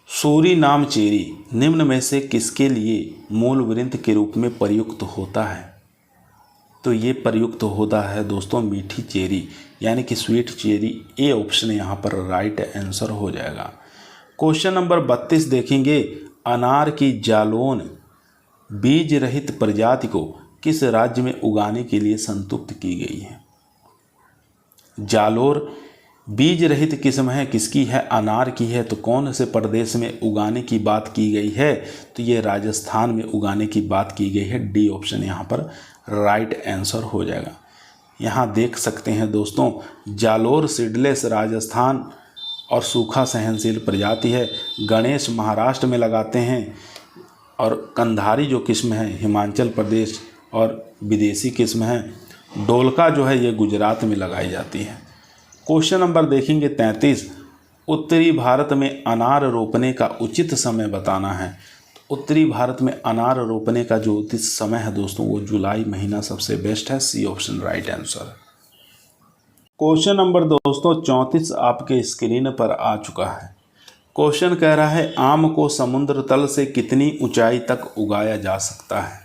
सूरीनाम चेरी निम्न में से किसके लिए मूल वृंत के रूप में प्रयुक्त होता है? तो ये प्रयुक्त होता है दोस्तों मीठी चेरी यानी कि स्वीट चेरी। ए ऑप्शन यहाँ पर राइट आंसर हो जाएगा। क्वेश्चन नंबर 32 देखेंगे, अनार की जालौन बीज रहित प्रजाति को किस राज्य में उगाने के लिए संतुष्ट की गई है? जालोर बीज रहित किस्म है, किसकी है? अनार की है। तो कौन से प्रदेश में उगाने की बात की गई है? तो ये राजस्थान में उगाने की बात की गई है। डी ऑप्शन यहाँ पर राइट आंसर हो जाएगा। यहाँ देख सकते हैं दोस्तों जालोर सीडलेस राजस्थान और सूखा सहनशील प्रजाति है। गणेश महाराष्ट्र में लगाते हैं और कंधारी जो किस्म है हिमाचल प्रदेश और विदेशी किस्म है। डोलका जो है ये गुजरात में लगाई जाती है। क्वेश्चन नंबर देखेंगे 33, उत्तरी भारत में अनार रोपने का उचित समय बताना है। तो उत्तरी भारत में अनार रोपने का जो उचित समय है दोस्तों वो जुलाई महीना सबसे बेस्ट है। C option right answer. Question number दोस्तों 34 आपके स्क्रीन पर आ चुका है। क्वेश्चन कह रहा है आम को समुद्र तल से कितनी ऊंचाई तक उगाया जा सकता है?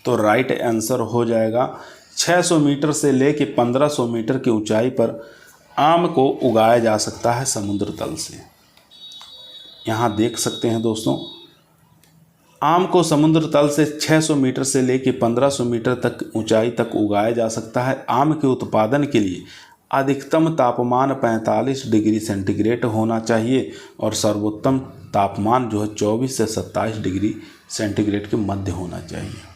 तो राइट आंसर हो जाएगा 600 मीटर से लेके 1500 मीटर की ऊंचाई पर आम को उगाया जा सकता है समुद्र तल से। यहाँ देख सकते हैं दोस्तों आम को समुद्र तल से 600 मीटर से लेके 1500 मीटर तक ऊंचाई तक उगाया जा सकता है। आम के उत्पादन के लिए अधिकतम तापमान 45 डिग्री सेंटीग्रेड होना चाहिए और सर्वोत्तम तापमान जो है 24 से 27 डिग्री सेंटीग्रेड के मध्य होना चाहिए।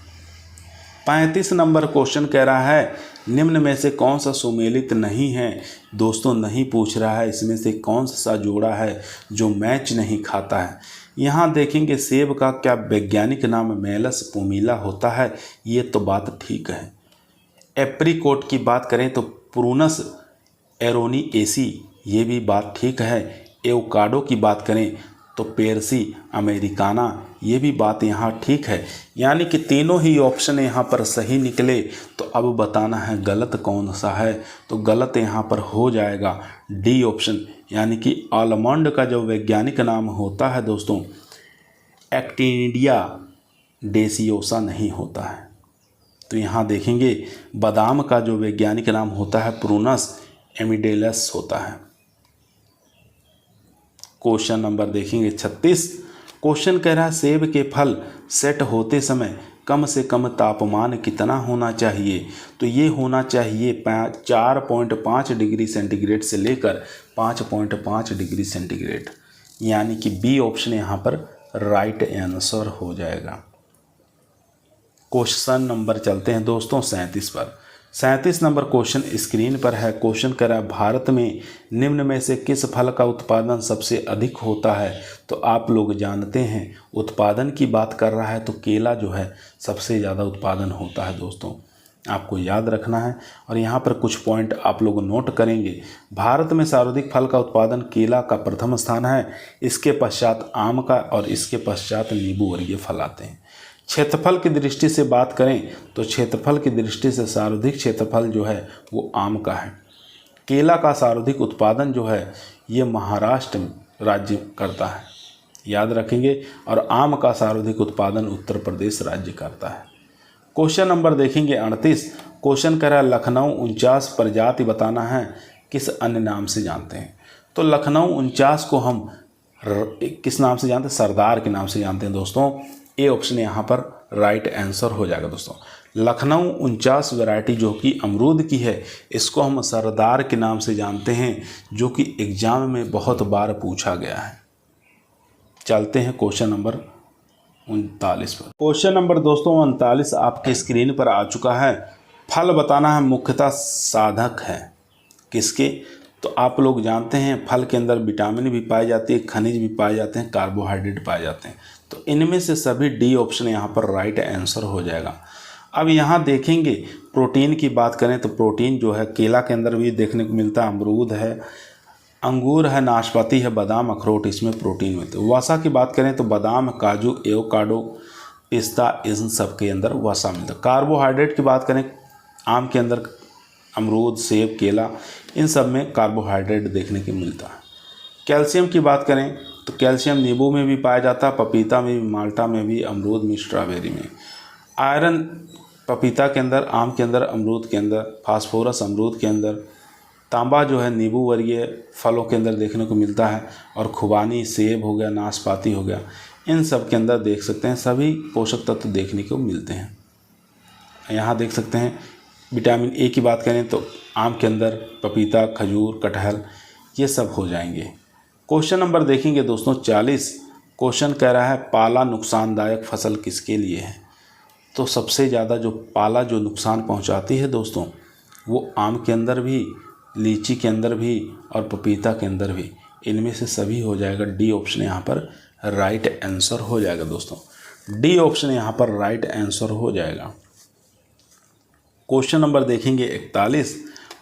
35 नंबर क्वेश्चन कह रहा है निम्न में से कौन सा सुमेलित नहीं है। दोस्तों नहीं पूछ रहा है इसमें से कौन सा जोड़ा है जो मैच नहीं खाता है। यहाँ देखेंगे सेब का क्या वैज्ञानिक नाम मेलस पुमिला होता है, ये तो बात ठीक है। एप्रीकोट की बात करें तो प्रूनस एरोनिएसी, ये भी बात ठीक है। एवोकाडो की बात करें तो पेर्सी अमेरिकाना, ये भी बात यहाँ ठीक है। यानी कि तीनों ही ऑप्शन यहाँ पर सही निकले। तो अब बताना है गलत कौन सा है, तो गलत यहाँ पर हो जाएगा डी ऑप्शन, यानी कि आलमंड का जो वैज्ञानिक नाम होता है दोस्तों एक्टिनिडिया डेसियोसा नहीं होता है। तो यहाँ देखेंगे बादाम का जो वैज्ञानिक नाम होता है प्रूनस एमिडेलस होता है। क्वेश्चन नंबर देखेंगे 36। क्वेश्चन कह रहा है सेब के फल सेट होते समय कम से कम तापमान कितना होना चाहिए। तो ये होना चाहिए 4.5 डिग्री सेंटीग्रेड से लेकर 5.5 डिग्री सेंटीग्रेड, यानी कि बी ऑप्शन यहाँ पर राइट आंसर हो जाएगा। क्वेश्चन नंबर चलते हैं दोस्तों 37 पर। 37 नंबर क्वेश्चन स्क्रीन पर है। क्वेश्चन कह रहा है भारत में निम्न में से किस फल का उत्पादन सबसे अधिक होता है। तो आप लोग जानते हैं उत्पादन की बात कर रहा है तो केला जो है सबसे ज़्यादा उत्पादन होता है दोस्तों, आपको याद रखना है। और यहाँ पर कुछ पॉइंट आप लोग नोट करेंगे। भारत में सर्वाधिक फल का उत्पादन केला का प्रथम स्थान है, इसके पश्चात आम का और इसके पश्चात नींबू वर्गीय फल आते हैं। क्षेत्रफल की दृष्टि से बात करें तो क्षेत्रफल की दृष्टि से सर्वाधिक क्षेत्रफल जो है वो आम का है। केला का सर्वाधिक उत्पादन जो है ये महाराष्ट्र राज्य करता है, याद रखेंगे। और आम का सर्वाधिक उत्पादन उत्तर प्रदेश राज्य करता है। क्वेश्चन नंबर देखेंगे 38। क्वेश्चन कह रहा है लखनऊ 49 प्रजाति बताना है, किस अन्य नाम से जानते हैं। तो लखनऊ 49 को हम किस नाम से जानते हैं, सरदार के नाम से जानते हैं दोस्तों। ए ऑप्शन यहाँ पर राइट आंसर हो जाएगा दोस्तों। लखनऊ 49 वैरायटी जो कि अमरूद की है, इसको हम सरदार के नाम से जानते हैं, जो कि एग्जाम में बहुत बार पूछा गया है। चलते हैं क्वेश्चन नंबर 39 पर। क्वेश्चन नंबर दोस्तों 39 आपके स्क्रीन पर आ चुका है। फल बताना है मुख्यतः साधक है किसके। तो आप लोग जानते हैं फल के अंदर विटामिन भी पाए जाती है, खनिज भी पाए जाते हैं, कार्बोहाइड्रेट पाए जाते हैं। तो इनमें से सभी डी ऑप्शन यहाँ पर राइट आंसर हो जाएगा। अब यहाँ देखेंगे प्रोटीन की बात करें तो प्रोटीन जो है केला के अंदर भी देखने को मिलता है, अमरूद है, अंगूर है, नाशपाती है, बादाम, अखरोट, इसमें प्रोटीन मिलते हैं। वसा की बात करें तो बादाम, काजू, एवोकाडो, पिस्ता, इन सब के अंदर वसा मिलता है। कार्बोहाइड्रेट की बात करें आम के अंदर अमरूद, सेब, केला, इन सब में कार्बोहाइड्रेट देखने को मिलता है। कैल्शियम की बात करें तो कैल्शियम नींबू में भी पाया जाता है, पपीता में भी, माल्टा में भी, अमरूद में, स्ट्रॉबेरी में। आयरन पपीता के अंदर, आम के अंदर, अमरूद के अंदर, फास्फोरस अमरूद के अंदर, तांबा जो है नींबू वर्गीय फलों के अंदर देखने को मिलता है। और खुबानी, सेब हो गया, नाशपाती हो गया, इन सब के अंदर देख सकते हैं सभी पोषक तत्व देखने को मिलते हैं। यहाँ देख सकते हैं विटामिन ए की बात करें तो आम के अंदर पपीता, खजूर, कटहल, ये सब हो जाएंगे। क्वेश्चन नंबर देखेंगे दोस्तों 40। क्वेश्चन कह रहा है पाला नुकसानदायक फसल किसके लिए है। तो सबसे ज़्यादा जो पाला जो नुकसान पहुंचाती है दोस्तों वो आम के अंदर भी, लीची के अंदर भी और पपीता के अंदर भी। इनमें से सभी हो जाएगा। डी ऑप्शन यहाँ पर राइट आंसर हो जाएगा दोस्तों। डी ऑप्शन यहाँ पर राइट आंसर हो जाएगा। क्वेश्चन नंबर देखेंगे 41।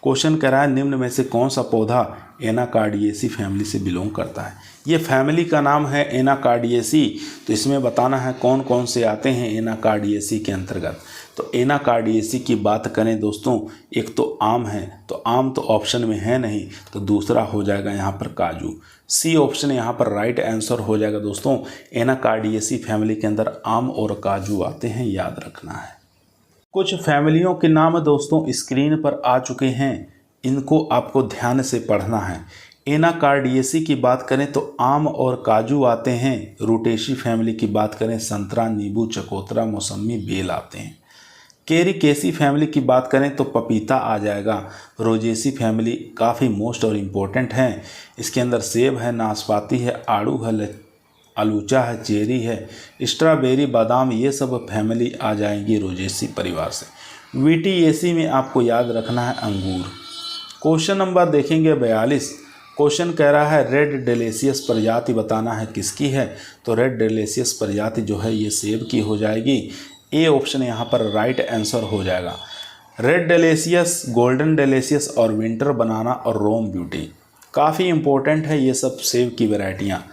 क्वेश्चन कह रहा है निम्न में से कौन सा पौधा एनाकार्डियेसी फैमिली से बिलोंग करता है। ये फैमिली का नाम है एनाकार्डियेसी। तो इसमें बताना है कौन कौन से आते हैं एनाकार्डियेसी के अंतर्गत। तो एनाकार्डियेसी की बात करें दोस्तों, एक तो आम है, तो आम तो ऑप्शन में है नहीं, तो दूसरा हो जाएगा यहाँ पर काजू। सी ऑप्शन यहाँ पर राइट आंसर हो जाएगा दोस्तों। एनाकार्डियेसी फैमिली के अंदर आम और काजू आते हैं, याद रखना है। कुछ फैमिलियों के नाम दोस्तों स्क्रीन पर आ चुके हैं, इनको आपको ध्यान से पढ़ना है। एनाकार्डियेसी की बात करें तो आम और काजू आते हैं। रूटेसी फैमिली की बात करें संतरा, नींबू, चकोतरा, मौसमी, बेल आते हैं। केरिकेसी फैमिली की बात करें तो पपीता आ जाएगा। रोजेसी फैमिली काफ़ी मोस्ट और इम्पोर्टेंट हैं। इसके अंदर सेब है, नाशपाती है, आड़ू है, आलूचा है, चेरी है, स्ट्रॉबेरी, बादाम, ये सब फैमिली आ जाएंगी रोजेसी परिवार से। वीटीएसी में आपको याद रखना है अंगूर। क्वेश्चन नंबर देखेंगे 42। क्वेश्चन कह रहा है रेड डेलिशियस प्रजाति बताना है किसकी है। तो रेड डेलिशियस प्रजाति जो है ये सेब की हो जाएगी। ए ऑप्शन यहाँ पर राइट आंसर हो जाएगा। रेड डेलिशियस, गोल्डन डेलिशियस और विंटर बनाना और रोम ब्यूटी काफ़ी इंपॉर्टेंट है ये सब सेब की वैरायटियाँ।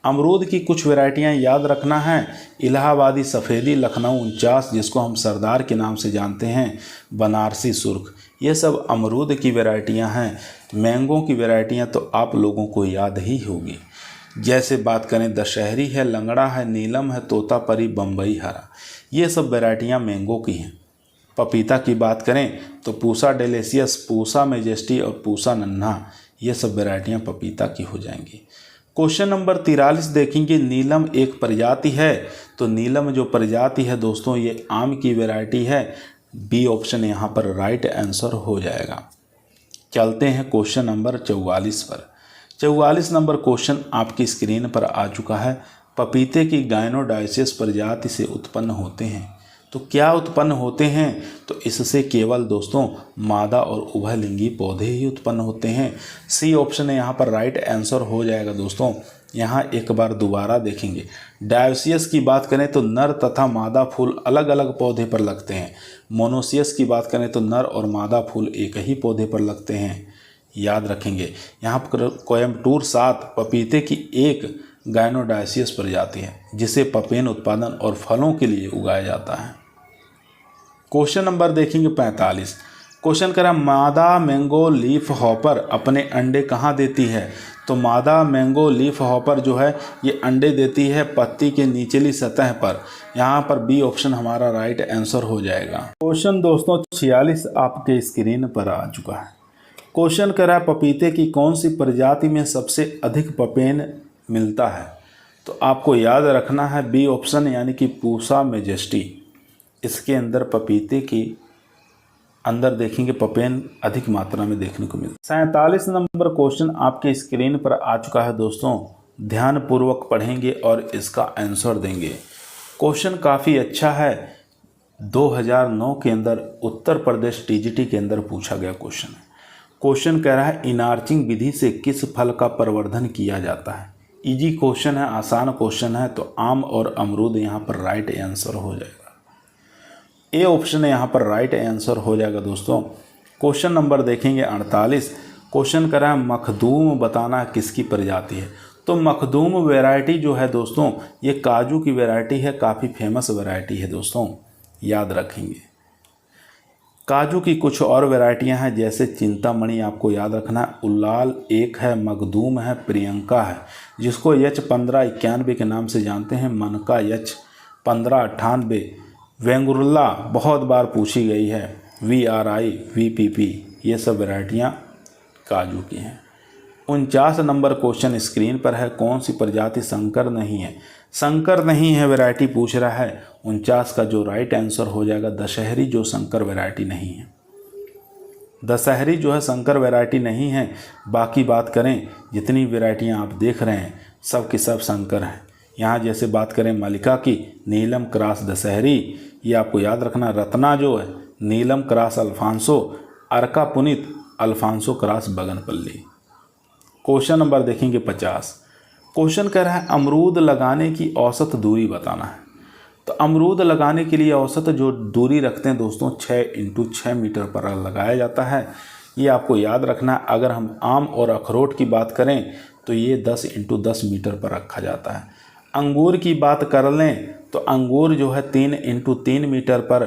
अमरूद की कुछ वैरायटियाँ याद रखना है। इलाहाबादी सफ़ेदी, लखनऊ 49 जिसको हम सरदार के नाम से जानते हैं, बनारसी सुर्ख, ये सब अमरूद की वैरायटियाँ हैं। मैंगो की वैरायटियाँ तो आप लोगों को याद ही होगी। जैसे बात करें दशहरी है, लंगड़ा है, नीलम है, तोतापरी, बम्बई हरा, ये सब वैरायटियाँ मैंगो की हैं। पपीता की बात करें तो पूसा डेलिशियस, पूसा मेजेस्टी और पूसा नन्हा, ये सब वैरायटियाँ पपीता की हो जाएंगी। क्वेश्चन नंबर 43 देखेंगे। नीलम एक प्रजाति है। तो नीलम जो प्रजाति है दोस्तों ये आम की वैरायटी है। बी ऑप्शन यहाँ पर राइट आंसर हो जाएगा। चलते हैं क्वेश्चन नंबर 44 पर। 44 नंबर क्वेश्चन आपकी स्क्रीन पर आ चुका है। पपीते की गायनोडायसियस प्रजाति से उत्पन्न होते हैं। तो क्या उत्पन्न होते हैं? तो इससे केवल दोस्तों मादा और उभयलिंगी पौधे ही उत्पन्न होते हैं। सी ऑप्शन यहाँ पर राइट आंसर हो जाएगा दोस्तों। यहाँ एक बार दोबारा देखेंगे। डायोसियस की बात करें तो नर तथा मादा फूल अलग अलग पौधे पर लगते हैं। मोनोसियस की बात करें तो नर और मादा फूल एक ही पौधे पर लगते हैं, याद रखेंगे। यहाँ पर कोयम्बटूर 7 पपीते की एक गायनोडायसियस प्रजाति है जिसे पपेन उत्पादन और फलों के लिए उगाया जाता है। क्वेश्चन नंबर देखेंगे 45। क्वेश्चन करा मादा मैंगो लीफ हॉपर अपने अंडे कहाँ देती है। तो मादा मैंगो लीफ हॉपर जो है ये अंडे देती है पत्ती के निचली सतह पर। यहाँ पर बी ऑप्शन हमारा राइट आंसर हो जाएगा। क्वेश्चन दोस्तों 46 आपके स्क्रीन पर आ चुका है। क्वेश्चन करा पपीते की कौन सी प्रजाति में सबसे अधिक पपेन मिलता है। तो आपको याद रखना है बी ऑप्शन यानी कि पूसा मेजेस्टी। इसके अंदर पपीते की अंदर देखेंगे पपेन अधिक मात्रा में देखने को मिलता है। 47 नंबर क्वेश्चन आपके स्क्रीन पर आ चुका है दोस्तों। ध्यानपूर्वक पढ़ेंगे और इसका आंसर देंगे। क्वेश्चन काफ़ी अच्छा है। 2009 के अंदर उत्तर प्रदेश टीजीटी के अंदर पूछा गया क्वेश्चन है। क्वेश्चन कह रहा है इनार्चिंग विधि से किस फल का प्रवर्धन किया जाता है। इजी क्वेश्चन है, आसान क्वेश्चन है। तो आम और अमरूद यहाँ पर राइट आंसर हो जाएगा। ए ऑप्शन यहाँ पर राइट आंसर हो जाएगा दोस्तों। क्वेश्चन नंबर देखेंगे 48। क्वेश्चन करा है मखदूम बताना किसकी प्रजाति है। तो मखदूम वैरायटी जो है दोस्तों ये काजू की वैरायटी है, काफ़ी फेमस वैरायटी है दोस्तों, याद रखेंगे। काजू की कुछ और वैरायटियां हैं जैसे चिंतामणि आपको याद रखना है, उल्लाल एक है, मखदूम है, प्रियंका है जिसको यच 1591 के नाम से जानते हैं, मनका यच 1598, वेंगुर्ला बहुत बार पूछी गई है, VRI, VPP, ये सब वैरायटियाँ काजू की हैं। 49 नंबर क्वेश्चन स्क्रीन पर है। कौन सी प्रजाति संकर नहीं है। संकर नहीं है वैरायटी पूछ रहा है। 49 का जो राइट आंसर हो जाएगा दशहरी जो संकर वैरायटी नहीं है। दशहरी जो है संकर वैरायटी नहीं है। बाकी बात करें जितनी वैरायटियां आप देख रहे हैं सब की सब संकर हैं। यहाँ जैसे बात करें मलिका की नीलम क्रॉस दशहरी, ये आपको याद रखना। रत्ना जो है नीलम क्रॉस अल्फांसो, अर्का पुनित अल्फांसो क्रॉस बगनपल्ली। क्वेश्चन नंबर देखेंगे 50। क्वेश्चन कह रहा है अमरूद लगाने की औसत दूरी बताना है। तो अमरूद लगाने के लिए औसत जो दूरी रखते हैं दोस्तों 6 × 6 मीटर पर लगाया जाता है। ये आपको याद रखना है। अगर हम आम और अखरोट की बात करें तो ये 10 × 10 मीटर पर रखा जाता है। अंगूर की बात कर लें तो अंगूर जो है 3 × 3 मीटर पर,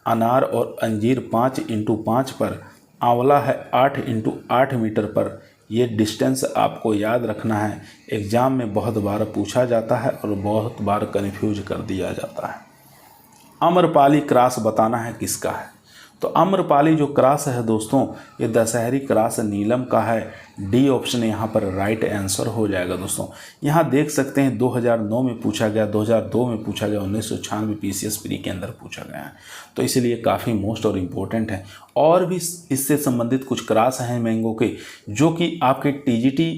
अनार और अंजीर 5 × 5 पर, आंवला है 8 × 8 मीटर पर। ये डिस्टेंस आपको याद रखना है। एग्ज़ाम में बहुत बार पूछा जाता है और बहुत बार कन्फ्यूज कर दिया जाता है। आम्रपाली क्रॉस बताना है किसका है। तो आम्रपाली जो क्रॉस है दोस्तों, ये दशहरी क्रॉस नीलम का है। डी ऑप्शन यहाँ पर राइट आंसर हो जाएगा दोस्तों। यहाँ देख सकते हैं 2009 में पूछा गया, 2002 में पूछा गया, 1996 पीसीएस प्री के अंदर पूछा गया है, तो इसलिए काफ़ी मोस्ट और इम्पोर्टेंट है। और भी इससे संबंधित कुछ क्रॉस हैं मैंगो के, जो कि आपके टीजीटी,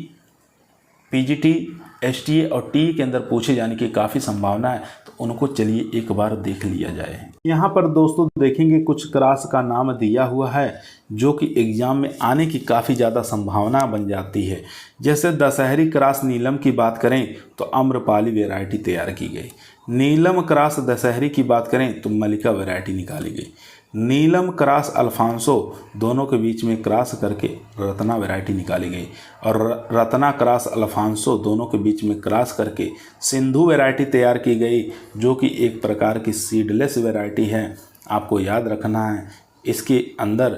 पीजीटी, एसटीए और टी के अंदर पूछे जाने की काफ़ी संभावना है, तो उनको चलिए एक बार देख लिया जाए। यहाँ पर दोस्तों देखेंगे कुछ क्रॉस का नाम दिया हुआ है जो कि एग्जाम में आने की काफ़ी ज़्यादा संभावना बन जाती है। जैसे दशहरी क्रॉस नीलम की बात करें तो आम्रपाली वैरायटी तैयार की गई। नीलम क्रॉस दशहरी की बात करें तो मलिका वैरायटी निकाली गई। नीलम क्रॉस अल्फांसो दोनों के बीच में क्रॉस करके रत्ना वैरायटी निकाली गई, और रत्ना क्रॉस अल्फांसो दोनों के बीच में क्रॉस करके सिंधु वैरायटी तैयार की गई, जो कि एक प्रकार की सीडलेस वैरायटी है। आपको याद रखना है इसके अंदर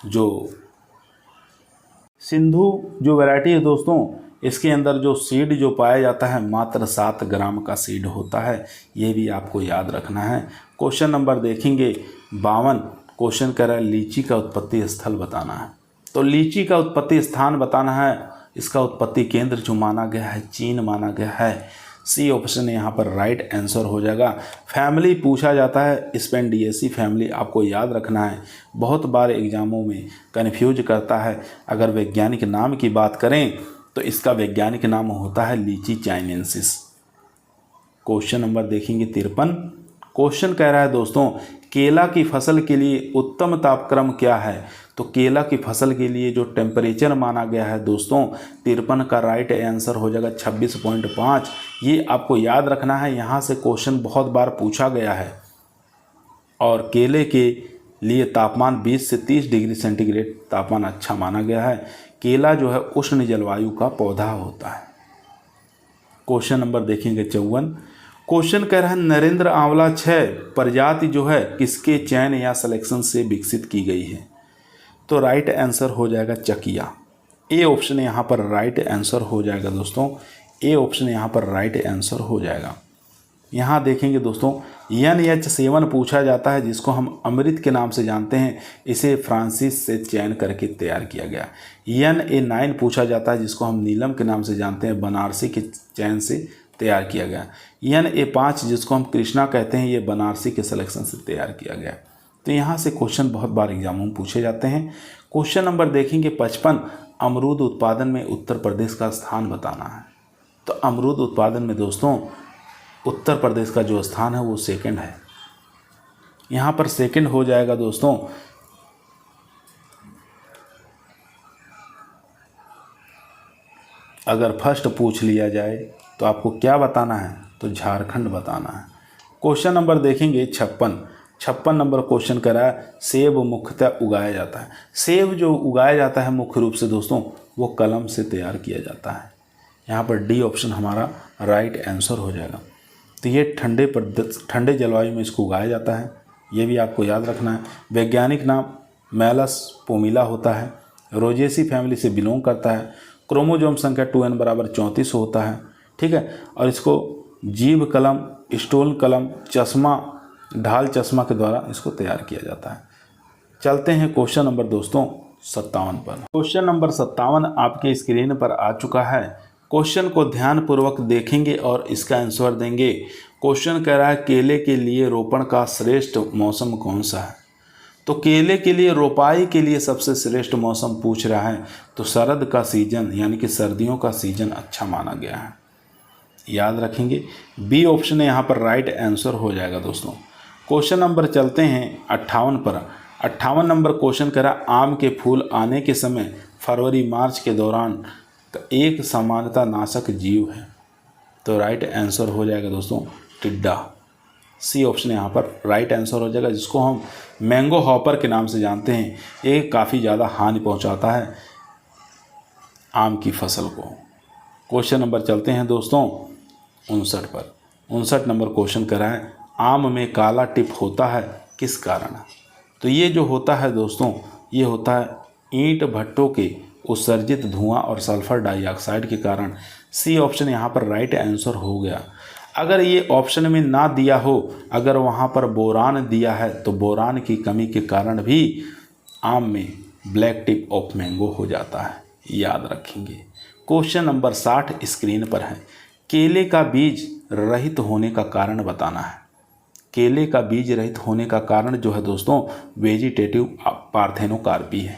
जो सिंधु जो वैरायटी है दोस्तों, इसके अंदर जो सीड जो पाया जाता है मात्र 7 ग्राम का सीड होता है, ये भी आपको याद रखना है। क्वेश्चन नंबर देखेंगे 52। क्वेश्चन कह रहा है लीची का उत्पत्ति स्थल बताना है। तो लीची का उत्पत्ति स्थान बताना है। इसका उत्पत्ति केंद्र जो माना गया है चीन माना गया है। सी ऑप्शन यहाँ पर राइट आंसर हो जाएगा। फैमिली पूछा जाता है, स्पेंडिएसी फैमिली आपको याद रखना है, बहुत बार एग्जामों में कन्फ्यूज करता है। अगर वैज्ञानिक नाम की बात करें तो इसका वैज्ञानिक नाम होता है लीची चाइनेंसिस। क्वेश्चन नंबर देखेंगे 53। क्वेश्चन कह रहा है दोस्तों केला की फसल के लिए उत्तम तापक्रम क्या है। तो केला की फसल के लिए जो टेम्परेचर माना गया है दोस्तों 53 का राइट आंसर हो जाएगा 26.5। ये आपको याद रखना है, यहाँ से क्वेश्चन बहुत बार पूछा गया है। और केले के लिए तापमान 20 से 30 डिग्री सेंटीग्रेड तापमान अच्छा माना गया है। केला जो है उष्ण जलवायु का पौधा होता है। क्वेश्चन नंबर देखेंगे 54। क्वेश्चन कह रहा है नरेंद्र आंवला 6 प्रजाति जो है किसके चयन या सिलेक्शन से विकसित की गई है। तो राइट आंसर हो जाएगा चकिया। ए ऑप्शन यहाँ पर राइट आंसर हो जाएगा दोस्तों। ए ऑप्शन यहाँ पर राइट आंसर हो जाएगा। यहाँ देखेंगे दोस्तों NH7 पूछा जाता है, जिसको हम अमृत के नाम से जानते हैं। इसे फ्रांसिस से चयन करके तैयार किया गया। NA9 पूछा जाता है, जिसको हम नीलम के नाम से जानते हैं, बनारसी के चयन से तैयार किया गया। NA5 जिसको हम कृष्णा कहते हैं, ये बनारसी के सिलेक्शन से तैयार किया गया। तो यहाँ से क्वेश्चन बहुत बार एग्जामों में पूछे जाते हैं। क्वेश्चन नंबर देखेंगे 55। अमरूद उत्पादन में उत्तर प्रदेश का स्थान बताना है। तो अमरूद उत्पादन में दोस्तों उत्तर प्रदेश का जो स्थान है वो सेकंड है। यहाँ पर सेकंड हो जाएगा दोस्तों अगर फर्स्ट पूछ लिया जाए तो आपको क्या बताना है, तो झारखंड बताना है। क्वेश्चन नंबर देखेंगे 56 नंबर क्वेश्चन करा है सेब मुख्यतः उगाया जाता है। सेब जो उगाया जाता है मुख्य रूप से दोस्तों वो कलम से तैयार किया जाता है। यहाँ पर डी ऑप्शन हमारा राइट आंसर हो जाएगा। तो ये ठंडे जलवायु में इसको उगाया जाता है, ये भी आपको याद रखना है। वैज्ञानिक नाम मेलस पोमिला होता है। रोजेसी फैमिली से बिलोंग करता है। क्रोमोजोम संख्या 2n बराबर 34 होता है, ठीक है। और इसको जीभ कलम, स्टोल कलम, चश्मा, ढाल चश्मा के द्वारा इसको तैयार किया जाता है। चलते हैं क्वेश्चन नंबर दोस्तों 57 पर। क्वेश्चन नंबर 57 आपके स्क्रीन पर आ चुका है। क्वेश्चन को ध्यानपूर्वक देखेंगे और इसका आंसर देंगे। क्वेश्चन कह रहा है केले के लिए रोपण का श्रेष्ठ मौसम कौन सा है। तो केले के लिए रोपाई के लिए सबसे श्रेष्ठ मौसम पूछ रहा है, तो शरद का सीजन यानी कि सर्दियों का सीजन अच्छा माना गया है, याद रखेंगे। बी ऑप्शन यहाँ पर राइट आंसर हो जाएगा दोस्तों। क्वेश्चन नंबर चलते हैं 58 पर। 58 नंबर क्वेश्चन कह रहा आम के फूल आने के समय फरवरी मार्च के दौरान एक समानता नाशक जीव है। तो राइट आंसर हो जाएगा दोस्तों टिड्डा। सी ऑप्शन यहाँ पर राइट आंसर हो जाएगा, जिसको हम मैंगो हॉपर के नाम से जानते हैं। ये काफ़ी ज़्यादा हानि पहुँचाता है आम की फसल को। क्वेश्चन नंबर चलते हैं दोस्तों 59 पर। 59 नंबर क्वेश्चन कर रहा है आम में काला टिप होता है किस कारण। तो ये जो होता है दोस्तों ये होता है ईंट भट्टों के उत्सर्जित धुआं और सल्फर डाइऑक्साइड के कारण। सी ऑप्शन यहाँ पर राइट आंसर हो गया। अगर ये ऑप्शन में ना दिया हो, अगर वहाँ पर बोरान दिया है तो बोरान की कमी के कारण भी आम में ब्लैक टिप ऑफ मैंगो हो जाता है, याद रखेंगे। क्वेश्चन नंबर 60 स्क्रीन पर है। केले का बीज रहित होने का कारण बताना है। केले का बीज रहित होने का कारण जो है दोस्तों वेजिटेटिव पार्थेनोकार्पी है।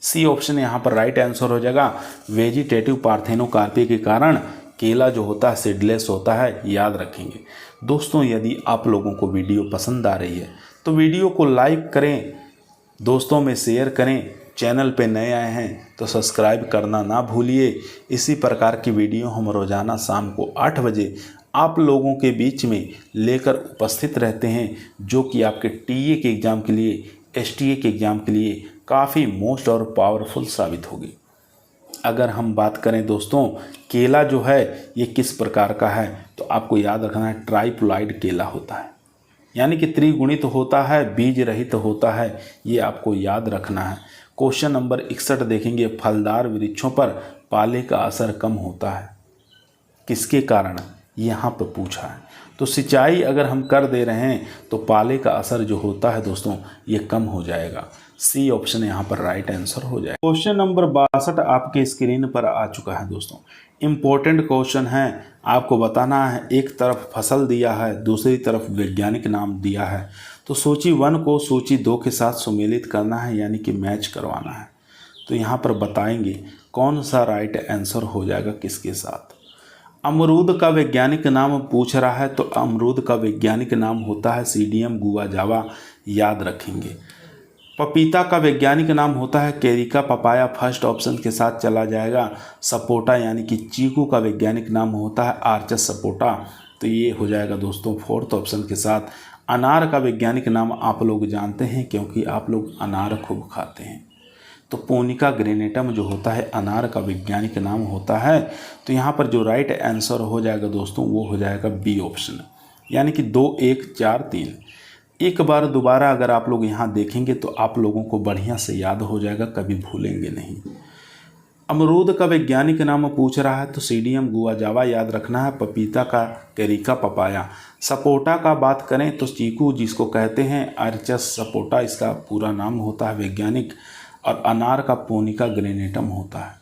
सी ऑप्शन यहाँ पर राइट आंसर हो जाएगा। वेजिटेटिव पार्थेनोकार्पी के कारण केला जो होता है सीडलेस होता है, याद रखेंगे। दोस्तों यदि आप लोगों को वीडियो पसंद आ रही है तो वीडियो को लाइक करें, दोस्तों में शेयर करें। चैनल पे नए आए हैं तो सब्सक्राइब करना ना भूलिए। इसी प्रकार की वीडियो हम रोज़ाना शाम को 8 बजे आप लोगों के बीच में लेकर उपस्थित रहते हैं, जो कि आपके टीए के एग्ज़ाम के लिए, एसटीए के एग्ज़ाम के लिए काफ़ी मोस्ट और पावरफुल साबित होगी। अगर हम बात करें दोस्तों केला जो है ये किस प्रकार का है, तो आपको याद रखना है ट्राइप्लॉइड केला होता है, यानी कि त्रिगुणित होता है, बीज रहित होता है, ये आपको याद रखना है। क्वेश्चन नंबर 61 देखेंगे। फलदार वृक्षों पर पाले का असर कम होता है, किसके कारण, यहाँ पर पूछा है। तो सिंचाई अगर हम कर दे रहे हैं तो पाले का असर जो होता है दोस्तों ये कम हो जाएगा। सी ऑप्शन यहाँ पर राइट आंसर हो जाएगा। क्वेश्चन नंबर 62 आपके स्क्रीन पर आ चुका है दोस्तों। इम्पोर्टेंट क्वेश्चन है, आपको बताना है। एक तरफ फसल दिया है, दूसरी तरफ वैज्ञानिक नाम दिया है, तो सूची 1 को सूची 2 के साथ सुमेलित करना है, यानी कि मैच करवाना है। तो यहाँ पर बताएंगे कौन सा राइट आंसर हो जाएगा किसके साथ। अमरूद का वैज्ञानिक नाम पूछ रहा है, तो अमरूद का वैज्ञानिक नाम होता है सीडियम गुआजावा, याद रखेंगे। पपीता का वैज्ञानिक नाम होता है कैरिका पपाया, फर्स्ट ऑप्शन के साथ चला जाएगा। सपोटा यानी कि चीकू का वैज्ञानिक नाम होता है आर्चस सपोटा, तो ये हो जाएगा दोस्तों फोर्थ ऑप्शन के साथ। अनार का वैज्ञानिक नाम आप लोग जानते हैं क्योंकि आप लोग अनार खूब खाते हैं, तो पोनिका ग्रेनेटम जो होता है अनार का वैज्ञानिक नाम होता है। तो यहाँ पर जो राइट आंसर हो जाएगा दोस्तों वो हो जाएगा बी ऑप्शन, यानी कि 2 1 4 3। एक बार दोबारा अगर आप लोग यहाँ देखेंगे तो आप लोगों को बढ़िया से याद हो जाएगा, कभी भूलेंगे नहीं। अमरूद का वैज्ञानिक नाम पूछ रहा है तो सीडियम गुआजावा याद रखना है। पपीता का कैरिका पपाया। सपोटा का बात करें तो चीकू जिसको कहते हैं आर्चस सपोटा इसका पूरा नाम होता है वैज्ञानिक, और अनार का पोनिका ग्रेनेटम होता है।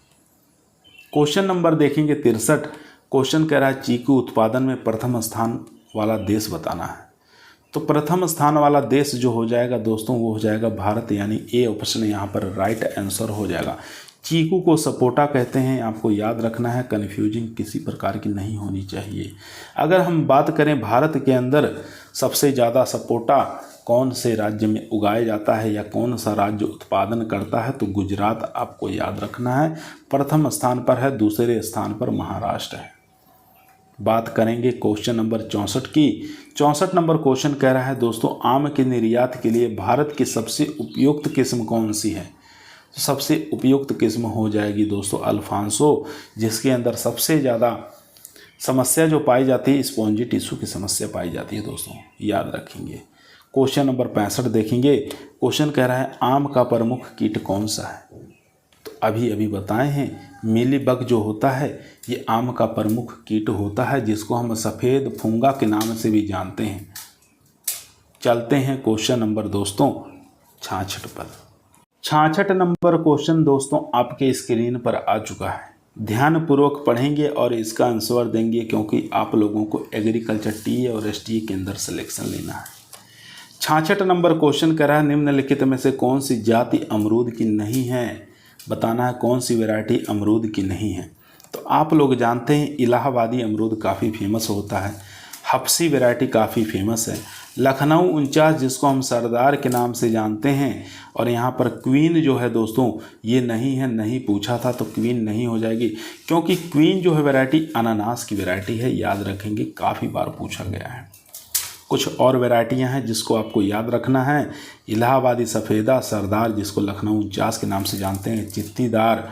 क्वेश्चन नंबर देखेंगे 63। क्वेश्चन कह रहा है चीकू उत्पादन में प्रथम स्थान वाला देश बताना है। तो प्रथम स्थान वाला देश जो हो जाएगा दोस्तों वो हो जाएगा भारत, यानी ए ऑप्शन यहाँ पर राइट आंसर हो जाएगा। चीकू को सपोटा कहते हैं, आपको याद रखना है, कन्फ्यूजिंग किसी प्रकार की नहीं होनी चाहिए। अगर हम बात करें भारत के अंदर सबसे ज़्यादा सपोटा कौन से राज्य में उगाया जाता है या कौन सा राज्य उत्पादन करता है, तो गुजरात आपको याद रखना है प्रथम स्थान पर है, दूसरे स्थान पर महाराष्ट्र है। बात करेंगे क्वेश्चन नंबर 64 की। 64 नंबर क्वेश्चन कह रहा है दोस्तों आम के निर्यात के लिए भारत की सबसे उपयुक्त किस्म कौन सी है। तो सबसे उपयुक्त किस्म हो जाएगी दोस्तों अल्फांसो, जिसके अंदर सबसे ज़्यादा समस्या जो पाई जाती है स्पॉन्जी टिश्यू की समस्या पाई जाती है दोस्तों, याद रखेंगे। क्वेश्चन नंबर 65 देखेंगे। क्वेश्चन कह रहा है आम का प्रमुख कीट कौन सा है। तो अभी बताए हैं मीलीबग जो होता है ये आम का प्रमुख कीट होता है, जिसको हम सफ़ेद फुंगा के नाम से भी जानते हैं। चलते हैं क्वेश्चन नंबर दोस्तों 66 पर। 66 नंबर क्वेश्चन दोस्तों आपके स्क्रीन पर आ चुका है। ध्यानपूर्वक पढ़ेंगे और इसका आंसर देंगे, क्योंकि आप लोगों को एग्रीकल्चर टीए और एसटीए के अंदर सिलेक्शन लेना है। 66 नंबर क्वेश्चन कह रहा है निम्नलिखित में से कौन सी जाति अमरूद की नहीं है, बताना है कौन सी वैरायटी अमरूद की नहीं है। तो आप लोग जानते हैं इलाहाबादी अमरूद काफ़ी फेमस होता है, हफ्सी वैरायटी काफ़ी फेमस है, लखनऊ 49 जिसको हम सरदार के नाम से जानते हैं, और यहाँ पर क्वीन जो है दोस्तों ये नहीं है, नहीं पूछा था तो क्वीन नहीं हो जाएगी, क्योंकि क्वीन जो है वैरायटी अनानास की वैरायटी है, याद रखेंगे, काफ़ी बार पूछा गया है। कुछ और वैरायटियाँ हैं जिसको आपको याद रखना है। इलाहाबादी सफ़ेदा, सरदार जिसको लखनऊ 49 के नाम से जानते हैं, चित्तीदार,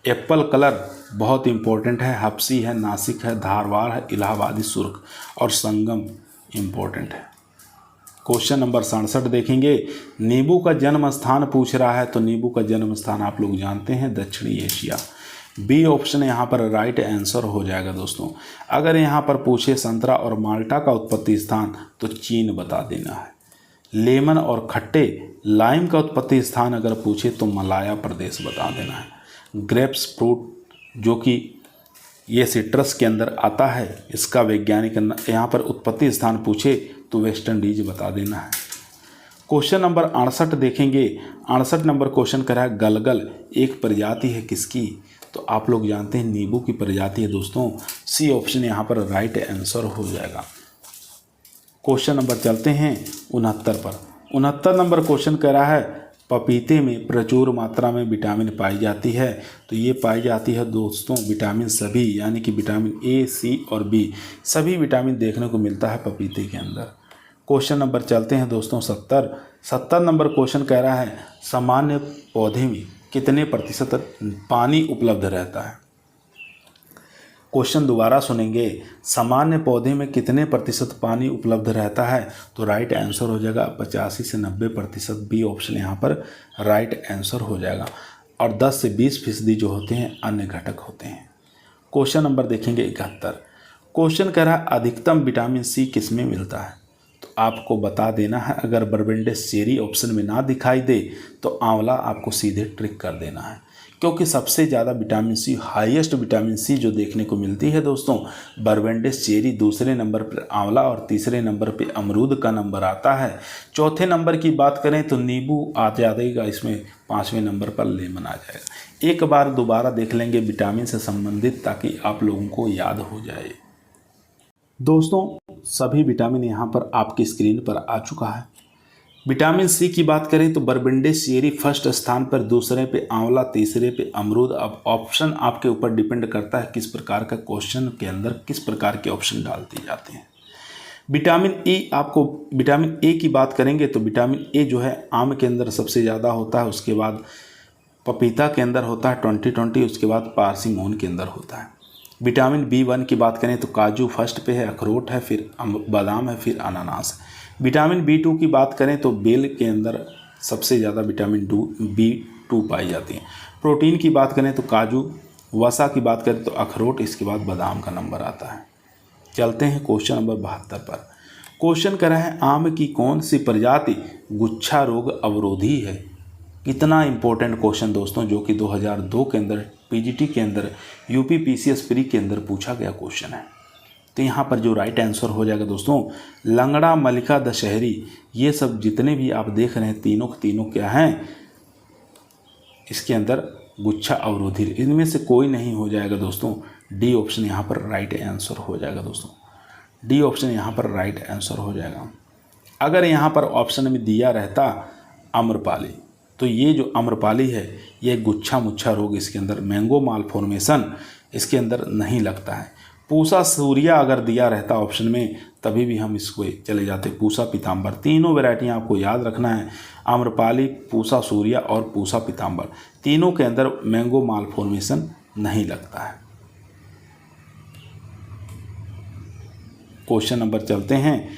एप्पल कलर बहुत इंपॉर्टेंट है, हफ्सी है, नासिक है, धारवाड़ है, इलाहाबादी सुर्ख और संगम इंपॉर्टेंट है। क्वेश्चन नंबर 67 देखेंगे। नींबू का जन्म स्थान पूछ रहा है, तो नींबू का जन्म स्थान आप लोग जानते हैं दक्षिणी एशिया। बी ऑप्शन यहाँ पर राइट आंसर हो जाएगा दोस्तों। अगर यहाँ पर पूछे संतरा और माल्टा का उत्पत्ति स्थान तो चीन बता देना है। लेमन और खट्टे लाइम का उत्पत्ति स्थान अगर पूछे तो मलाया प्रदेश बता देना है। ग्रेप्स फ्रूट जो कि ये सिट्रस के अंदर आता है, इसका वैज्ञानिक यहाँ पर उत्पत्ति स्थान पूछे तो वेस्ट इंडीज बता देना है। क्वेश्चन नंबर 68 देखेंगे। 68 नंबर क्वेश्चन करा है गलगल एक प्रजाति है किसकी, तो आप लोग जानते हैं नींबू की प्रजाति है दोस्तों। सी ऑप्शन यहाँ पर राइट आंसर हो जाएगा। क्वेश्चन नंबर चलते हैं 69 पर। 69 नंबर क्वेश्चन कह रहा है पपीते में प्रचुर मात्रा में विटामिन पाई जाती है, तो ये पाई जाती है दोस्तों विटामिन सभी, यानी कि विटामिन ए, सी और बी सभी विटामिन देखने को मिलता है पपीते के अंदर। क्वेश्चन नंबर चलते हैं दोस्तों 70 नंबर क्वेश्चन कह रहा है सामान्य पौधे में कितने प्रतिशत पानी उपलब्ध रहता है। क्वेश्चन दोबारा सुनेंगे, सामान्य पौधे में कितने प्रतिशत पानी उपलब्ध रहता है, तो राइट आंसर हो जाएगा 85 से 90%। बी ऑप्शन यहाँ पर राइट आंसर हो जाएगा। और 10 से 20% जो होते हैं अन्य घटक होते हैं। क्वेश्चन नंबर देखेंगे 71। क्वेश्चन कह रहा है अधिकतम विटामिन सी किस में मिलता है, तो आपको बता देना है। अगर बर्बेंडेस चेरी ऑप्शन में ना दिखाई दे तो आंवला आपको सीधे ट्रिक कर देना है, क्योंकि सबसे ज़्यादा vitamin C, highest vitamin C जो देखने को मिलती है दोस्तों बर्बेंडेस चेरी, दूसरे नंबर पर आंवला और तीसरे नंबर पे अमरूद का नंबर आता है। चौथे नंबर की बात करें तो नींबू आ जाएगा, इसमें 5वें नंबर पर लेमन आ जाएगा। एक बार दोबारा देख लेंगे विटामिन से संबंधित ताकि आप लोगों को याद हो जाए। दोस्तों सभी विटामिन यहाँ पर आपकी स्क्रीन पर आ चुका है। विटामिन सी की बात करें तो बर्बेंडेस चेरी फर्स्ट स्थान पर, दूसरे पे आंवला, तीसरे पे अमरूद। अब ऑप्शन आपके ऊपर डिपेंड करता है किस प्रकार का क्वेश्चन के अंदर किस प्रकार के ऑप्शन डालते जाते हैं। विटामिन ए, आपको विटामिन ए की बात करेंगे तो विटामिन ए जो है आम के अंदर सबसे ज़्यादा होता है, उसके बाद पपीता के अंदर होता है 20, उसके बाद पारसिमोन के अंदर होता है। विटामिन B1 की बात करें तो काजू फर्स्ट पे है, अखरोट है, फिर बादाम है, फिर अनानास है। विटामिन B2 की बात करें तो बेल के अंदर सबसे ज़्यादा विटामिन B2 पाई जाती है। प्रोटीन की बात करें तो काजू, वसा की बात करें तो अखरोट, इसके बाद बादाम का नंबर आता है। चलते हैं क्वेश्चन नंबर 72 पर। क्वेश्चन कर रहा है आम की कौन सी प्रजाति गुच्छा रोग अवरोधी है। कितना इंपॉर्टेंट क्वेश्चन दोस्तों, जो कि 2002 के अंदर पीजीटी के अंदर यूपी पीसीएस प्री के अंदर पूछा गया क्वेश्चन है। तो यहाँ पर जो राइट आंसर हो जाएगा दोस्तों लंगड़ा, मलिका, दशहरी, ये सब जितने भी आप देख रहे हैं तीनों क्या हैं, इसके अंदर गुच्छा अवरोधी, इनमें से कोई नहीं हो जाएगा दोस्तों। डी ऑप्शन यहाँ पर राइट आंसर हो जाएगा दोस्तों। डी ऑप्शन यहाँ पर राइट आंसर हो जाएगा। अगर यहाँ पर ऑप्शन में दिया रहता आम्रपाली, तो ये जो आम्रपाली है ये गुच्छा मुच्छा रोग, इसके अंदर मैंगो मालफॉर्मेशन इसके अंदर नहीं लगता है। पूसा सूर्या अगर दिया रहता ऑप्शन में तभी भी हम इसको चले जाते। पूसा पीताम्बर, तीनों वैरायटियाँ आपको याद रखना है, आम्रपाली, पूसा सूर्या और पूसा पीताम्बर, तीनों के अंदर मैंगो मालफॉर्मेशन नहीं लगता है। क्वेश्चन नंबर चलते हैं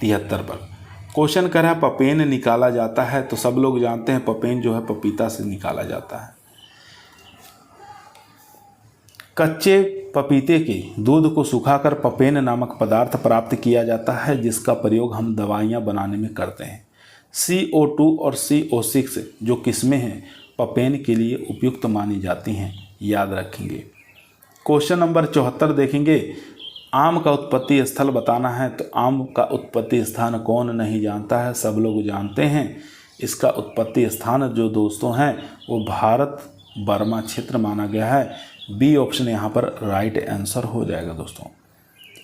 73 पर। क्वेश्चन कर रहा है पपेन निकाला जाता है, तो सब लोग जानते हैं पपेन जो है पपीता से निकाला जाता है। कच्चे पपीते के दूध को सुखाकर पपेन नामक पदार्थ प्राप्त किया जाता है, जिसका प्रयोग हम दवाइयाँ बनाने में करते हैं। CO2 और CO6 जो किस्में हैं पपेन के लिए उपयुक्त मानी जाती हैं, याद रखेंगे। क्वेश्चन नंबर 74 देखेंगे, आम का उत्पत्ति स्थल बताना है, तो आम का उत्पत्ति स्थान कौन नहीं जानता है, सब लोग जानते हैं। इसका उत्पत्ति स्थान जो दोस्तों हैं वो भारत बर्मा क्षेत्र माना गया है। बी ऑप्शन यहाँ पर राइट आंसर हो जाएगा दोस्तों।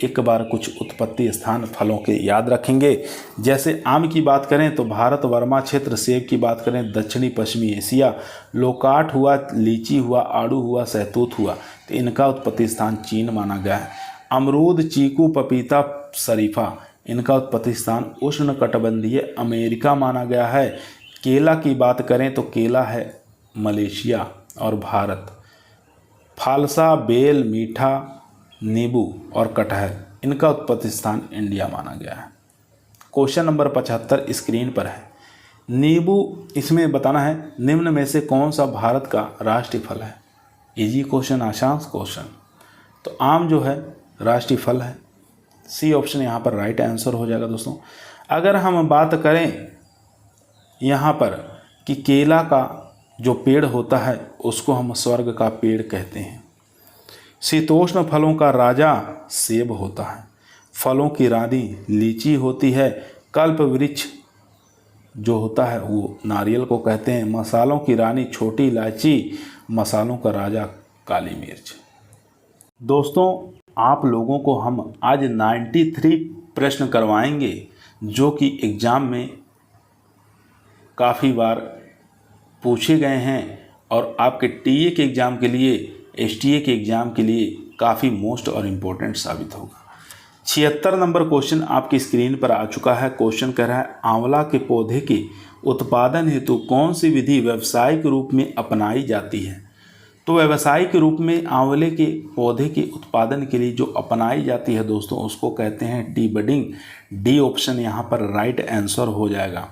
एक बार कुछ उत्पत्ति स्थान फलों के याद रखेंगे। जैसे आम की बात करें तो भारत वर्मा क्षेत्र, सेब की बात करें दक्षिणी पश्चिमी एशिया, लोकाट हुआ, लीची हुआ, आड़ू हुआ, सहतूत हुआ, तो इनका उत्पत्ति स्थान चीन माना गया है। अमरूद, चीकू, पपीता, शरीफा, इनका उत्पत्ति स्थान उष्णकटिबंधीय अमेरिका माना गया है। केला की बात करें तो केला है मलेशिया और भारत। फालसा, बेल, मीठा, नींबू और कटहल, इनका उत्पत्ति स्थान इंडिया माना गया है। क्वेश्चन नंबर 75 स्क्रीन पर है। नींबू, इसमें बताना है निम्न में से कौन सा भारत का राष्ट्रीय फल है। इजी क्वेश्चन, आसान क्वेश्चन। तो आम जो है राष्ट्रीय फल है, सी ऑप्शन यहाँ पर राइट आंसर हो जाएगा दोस्तों। अगर हम बात करें यहाँ पर कि केला का जो पेड़ होता है उसको हम स्वर्ग का पेड़ कहते हैं। शीतोष्ण फलों का राजा सेब होता है, फलों की रानी लीची होती है, कल्प वृक्ष जो होता है वो नारियल को कहते हैं, मसालों की रानी छोटी इलायची, मसालों का राजा काली मिर्च। दोस्तों आप लोगों को हम आज 93 प्रश्न करवाएंगे जो कि एग्ज़ाम में काफ़ी बार पूछे गए हैं और आपके टीए के एग्ज़ाम के लिए, एसटीए के एग्ज़ाम के लिए काफ़ी मोस्ट और इम्पोर्टेंट साबित होगा। 76 नंबर क्वेश्चन आपकी स्क्रीन पर आ चुका है। क्वेश्चन कह रहा है आंवला के पौधे के उत्पादन हेतु कौन सी विधि व्यावसायिक रूप में अपनाई जाती है। तो व्यावसायिक रूप में आंवले के पौधे के उत्पादन के लिए जो अपनाई जाती है दोस्तों उसको कहते हैं डी बडिंग। डी ऑप्शन यहाँ पर राइट आंसर हो जाएगा।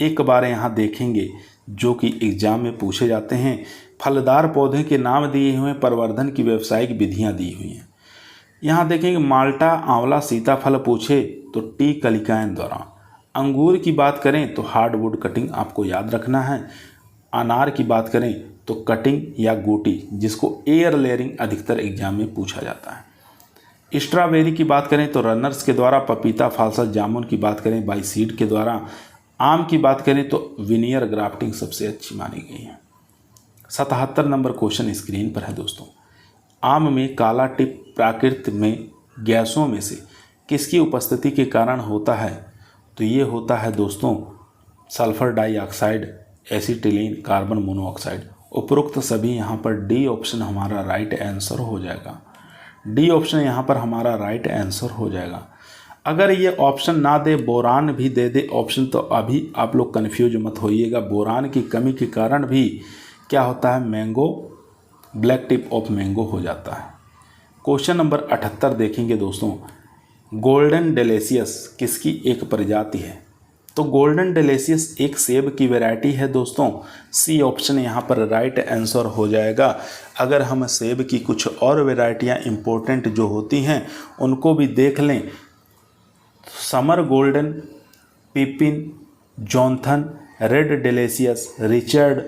एक बार यहाँ देखेंगे जो कि एग्जाम में पूछे जाते हैं, फलदार पौधे के नाम दिए हुए हैं, प्रवर्धन की व्यावसायिक विधियाँ दी हुई हैं। यहाँ देखेंगे माल्टा, आंवला, सीताफल पूछे तो टी कलिकाएं द्वारा। अंगूर की बात करें तो हार्डवुड कटिंग आपको याद रखना है। अनार की बात करें तो कटिंग या गोटी, जिसको एयर लेयरिंग अधिकतर एग्जाम में पूछा जाता है। स्ट्रॉबेरी की बात करें तो रनर्स के द्वारा। पपीता, फालसा, जामुन की बात करें बाई सीड के द्वारा। आम की बात करें तो विनियर ग्राफ्टिंग सबसे अच्छी मानी गई है। 77 नंबर क्वेश्चन स्क्रीन पर है दोस्तों। आम में काला टिप प्राकृत में गैसों में से किसकी उपस्थिति के कारण होता है। तो ये होता है दोस्तों sulphur dioxide, acetylene, carbon monoxide. उपरोक्त सभी यहाँ पर डी ऑप्शन हमारा राइट आंसर हो जाएगा। डी ऑप्शन यहाँ पर हमारा राइट आंसर हो जाएगा। अगर ये ऑप्शन ना दे, बोरान भी दे दे ऑप्शन, तो अभी आप लोग कन्फ्यूज मत होइएगा। बोरान की कमी के कारण भी क्या होता है, mango, black tip of mango हो जाता है। क्वेश्चन नंबर 78 देखेंगे दोस्तों। गोल्डन डेलेशियस किसकी एक प्रजाति है। तो गोल्डन डेलेशियस एक सेब की वैरायटी है दोस्तों। सी ऑप्शन यहाँ पर राइट आंसर हो जाएगा। अगर हम सेब की कुछ और वैरायटियाँ इंपॉर्टेंट जो होती हैं उनको भी देख लें, Summer Golden, Pippin, Jonathan, Red Delicious, Richard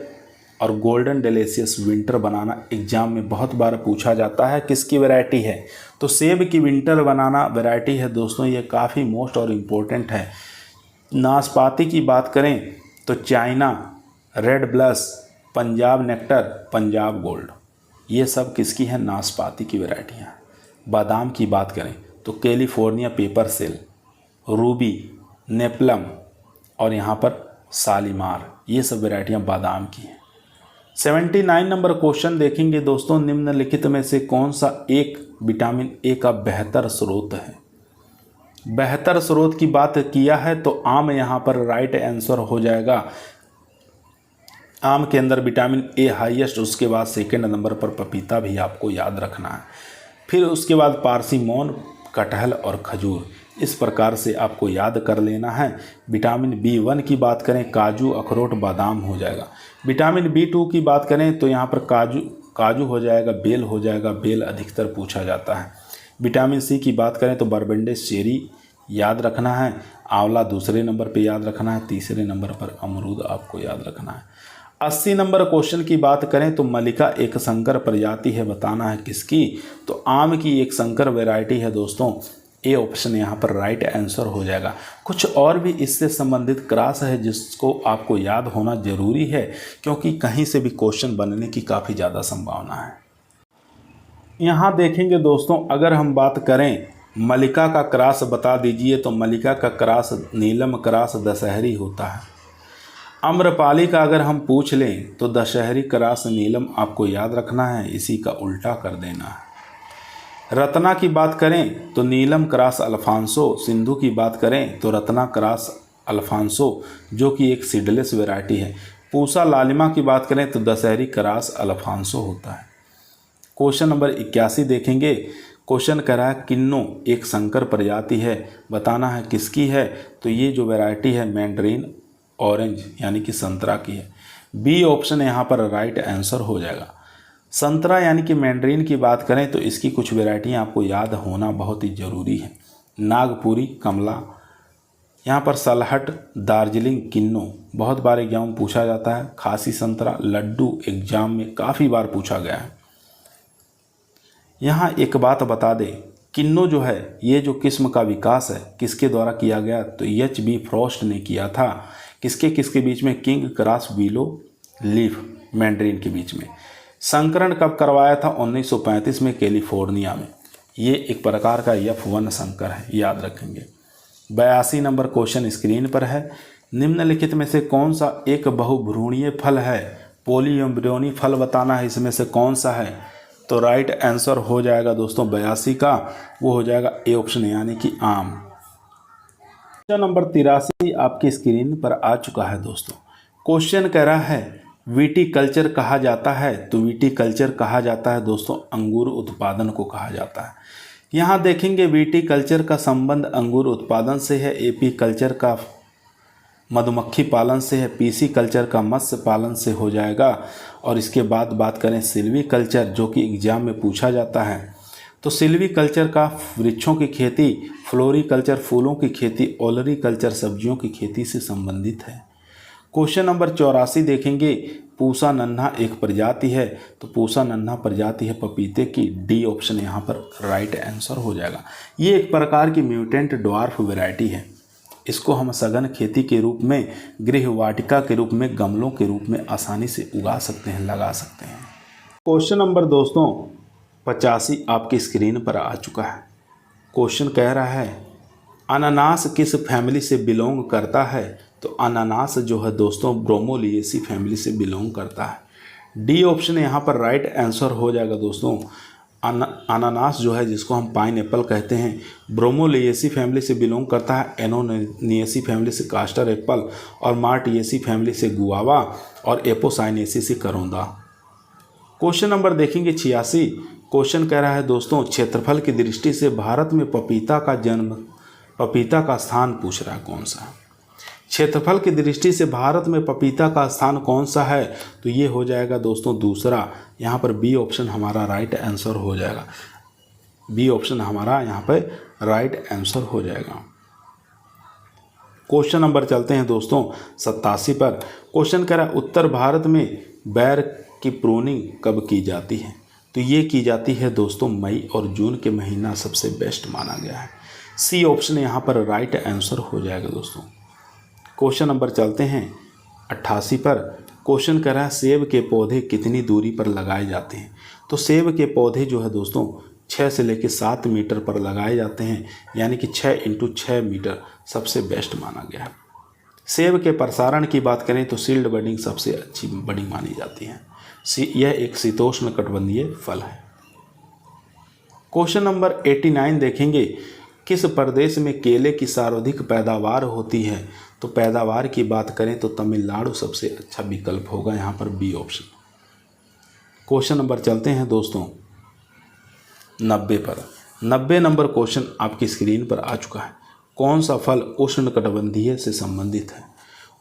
और Golden Delicious Winter Banana exam में बहुत बार पूछा जाता है किसकी वैरायटी है। तो सेब की विंटर बनाना वैरायटी है दोस्तों, ये काफ़ी मोस्ट और इम्पोर्टेंट है। नाशपाती की बात करें तो China, red bless, Punjab nectar, Punjab gold, ये सब किसकी है, नाशपाती की वैरायटियाँ। बादाम की बात करें तो कैलिफोर्निया पेपर सेल, रूबी, नेपलम और यहाँ पर शालीमार, ये सब वैरायटियाँ बादाम की हैं। 79 नंबर क्वेश्चन देखेंगे दोस्तों। निम्नलिखित में से कौन सा एक विटामिन ए का बेहतर स्रोत है। बेहतर स्रोत की बात किया है तो आम यहाँ पर राइट आंसर हो जाएगा। आम के अंदर विटामिन ए हाईएस्ट, उसके बाद सेकंड नंबर पर पपीता भी आपको याद रखना है। फिर उसके बाद पारसीमोन, कटहल और खजूर, इस प्रकार से आपको याद कर लेना है। विटामिन B1 की बात करें काजू, अखरोट, बादाम हो जाएगा। विटामिन B2 की बात करें तो यहाँ पर काजू हो जाएगा, बेल हो जाएगा, बेल अधिकतर पूछा जाता है। विटामिन C की बात करें तो बरबेंडेस चेरी याद रखना है। आंवला दूसरे नंबर पे याद रखना है। तीसरे नंबर पर अमरूद आपको याद रखना है। 80 नंबर क्वेश्चन की बात करें तो मलिका एक संकर प्रजाति है, बताना है किसकी। तो आम की एक संकर वैरायटी है दोस्तों। ए ऑप्शन यहाँ पर राइट आंसर हो जाएगा। कुछ और भी इससे संबंधित क्रॉस है जिसको आपको याद होना जरूरी है, क्योंकि कहीं से भी क्वेश्चन बनने की काफ़ी ज़्यादा संभावना है। यहाँ देखेंगे दोस्तों, अगर हम बात करें मलिका का क्रॉस बता दीजिए, तो मलिका का क्रॉस नीलम क्रॉस दशहरी होता है। आम्रपाली का अगर हम पूछ लें तो दशहरी क्रॉस नीलम आपको याद रखना है, इसी का उल्टा कर देना है। रत्ना की बात करें तो नीलम क्रॉस अल्फांसो। सिंधु की बात करें तो रत्ना क्रॉस अल्फांसो, जो कि एक सीडलेस वैरायटी है। पूसा लालिमा की बात करें तो दशहरी क्रॉस अल्फांसो होता है। क्वेश्चन नंबर 81 देखेंगे। क्वेश्चन कह रहा है किन्नो एक संकर प्रजाति है, बताना है किसकी है। तो ये जो वैरायटी है मैंडरीन ऑरेंज यानी कि संतरा की है। बी ऑप्शन यहाँ पर राइट आंसर हो जाएगा। संतरा यानी कि मैंड्रीन की बात करें तो इसकी कुछ वैरायटियाँ आपको याद होना बहुत ही ज़रूरी है। नागपुरी, कमला, यहाँ पर सलहट, दार्जिलिंग, किन्नो बहुत बार एग्जाम में पूछा जाता है। खासी संतरा, लड्डू एग्जाम में काफ़ी बार पूछा गया है। यहाँ एक बात बता दें, किन्नो जो है ये जो किस्म का विकास है किसके द्वारा किया गया, तो H.B. फ्रॉस्ट ने किया था। किसके किसके बीच में, king cross willow leaf Mandarin के बीच में। संकरण कब करवाया था, 1935 में कैलिफोर्निया में। ये एक प्रकार का F1 संकर है, याद रखेंगे। 82 नंबर क्वेश्चन स्क्रीन पर है। निम्नलिखित में से कौन सा एक बहुभ्रूणीय फल है, पॉलीएम्ब्रियोनी फल बताना है, इसमें से कौन सा है, तो राइट आंसर हो जाएगा दोस्तों 82 का, वो हो जाएगा ए ऑप्शन यानी कि आम। क्वेश्चन नंबर 83 आपकी स्क्रीन पर आ चुका है दोस्तों। क्वेश्चन कह रहा है विटीकल्चर कहा जाता है, तो विटीकल्चर कहा जाता है दोस्तों अंगूर उत्पादन को कहा जाता है। यहाँ देखेंगे विटीकल्चर का संबंध अंगूर उत्पादन से है, एपी कल्चर का मधुमक्खी पालन से है, पीसी कल्चर का मत्स्य पालन से हो जाएगा। और इसके बाद बात करें सिल्वी कल्चर, जो कि एग्जाम में पूछा जाता है, तो सिल्वी कल्चर का वृक्षों की खेती, फ्लोरी कल्चर फूलों की खेती, ओलरी कल्चर सब्जियों की खेती से संबंधित है। क्वेश्चन नंबर 84 देखेंगे, पूसा नन्हा एक प्रजाति है, तो पूसा नन्हा प्रजाति है पपीते की, डी ऑप्शन यहाँ पर राइट आंसर हो जाएगा। ये एक प्रकार की म्यूटेंट ड्वार्फ वैरायटी है। इसको हम सघन खेती के रूप में, गृह वाटिका के रूप में, गमलों के रूप में आसानी से उगा सकते हैं, लगा सकते हैं। क्वेश्चन नंबर दोस्तों 85 आपकी स्क्रीन पर आ चुका है। क्वेश्चन कह रहा है अनानास किस फैमिली से बिलोंग करता है, तो अनानास जो है दोस्तों ब्रोमोलिएसी फैमिली से बिलोंग करता है। डी ऑप्शन यहाँ पर राइट आंसर हो जाएगा दोस्तों। अनानास जो है जिसको हम पाइन एप्पल कहते हैं, ब्रोमोलिएसी फैमिली से बिलोंग करता है, एनोनिएसी फैमिली से कास्टर एप्पल, और मार्टिएसी फैमिली से गुआवा, और एपोसाइनेसी से करौंदा। क्वेश्चन नंबर देखेंगे 86। क्वेश्चन कह रहा है दोस्तों क्षेत्रफल की दृष्टि से भारत में पपीता का स्थान पूछ रहा है कौन सा है। क्षेत्रफल की दृष्टि से भारत में पपीता का स्थान कौन सा है, तो ये हो जाएगा दोस्तों दूसरा। यहाँ पर बी ऑप्शन हमारा राइट आंसर हो जाएगा। बी ऑप्शन हमारा यहाँ पर राइट आंसर हो जाएगा। क्वेश्चन नंबर चलते हैं दोस्तों 87 पर। क्वेश्चन कह रहा है उत्तर भारत में बैर की प्रूनिंग कब की जाती है, तो ये की जाती है दोस्तों मई और जून के महीना सबसे बेस्ट माना गया है। सी ऑप्शन यहाँ पर राइट आंसर हो जाएगा दोस्तों। क्वेश्चन नंबर चलते हैं 88 पर। क्वेश्चन कह रहा है सेब के पौधे कितनी दूरी पर लगाए जाते हैं, तो सेब के पौधे जो है दोस्तों 6 से लेकर 7 मीटर पर लगाए जाते हैं, यानी कि 6 × 6 मीटर सबसे बेस्ट माना गया है। सेब के प्रसारण की बात करें तो सील्ड बडिंग सबसे अच्छी बडिंग मानी जाती है। यह एक शीतोष्ण कटिबंधीय फल है। क्वेश्चन नंबर 89 देखेंगे किस प्रदेश में केले की सर्वाधिक पैदावार होती है, तो पैदावार की बात करें तो तमिलनाडु सबसे अच्छा विकल्प होगा, यहाँ पर बी ऑप्शन। क्वेश्चन नंबर चलते हैं दोस्तों 90 पर। 90 नंबर क्वेश्चन आपकी स्क्रीन पर आ चुका है। कौन सा फल उष्णकटिबंधीय से संबंधित है,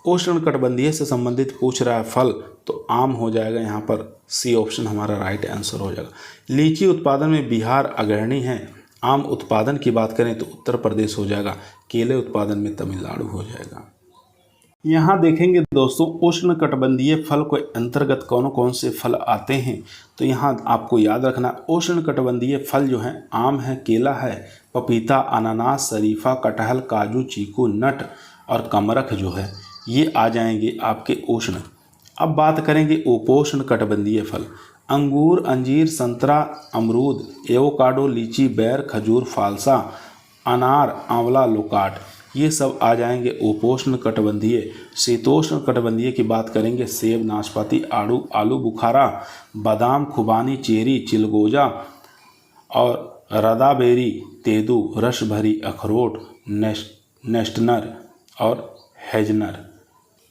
उष्णकटिबंधीय से संबंधित पूछ रहा है फल, तो आम हो जाएगा, यहाँ पर सी ऑप्शन हमारा राइट आंसर हो जाएगा। लीची उत्पादन में बिहार अग्रणी है। आम उत्पादन की बात करें तो उत्तर प्रदेश हो जाएगा। केले उत्पादन में तमिलनाडु हो जाएगा। यहाँ देखेंगे दोस्तों उष्णकटिबंधीय फल के अंतर्गत कौन कौन से फल आते हैं, तो यहाँ आपको याद रखना उष्णकटिबंधीय फल जो हैं आम है, केला है, पपीता, अनानास, शरीफा, कटहल, काजू, चीकू, नट और कमरख जो है ये आ जाएंगे आपके उष्ण। अब बात करेंगे उपोष्ण कटिबंधीय फल। अंगूर, अंजीर, संतरा, अमरूद, एवोकाडो, लीची, बेर, खजूर, फालसा, अनार, आंवला, लोकाट, ये सब आ जाएंगे उपोष्ण कटिबंधीय। शीतोष्ण कटिबंधीय की बात करेंगे सेब, नाशपाती, आलू बुखारा, बादाम, खुबानी, चेरी, चिलगोजा और रदाबेरी, तेदू, रसभरी, अखरोट, नेस्टनर और हेजनर,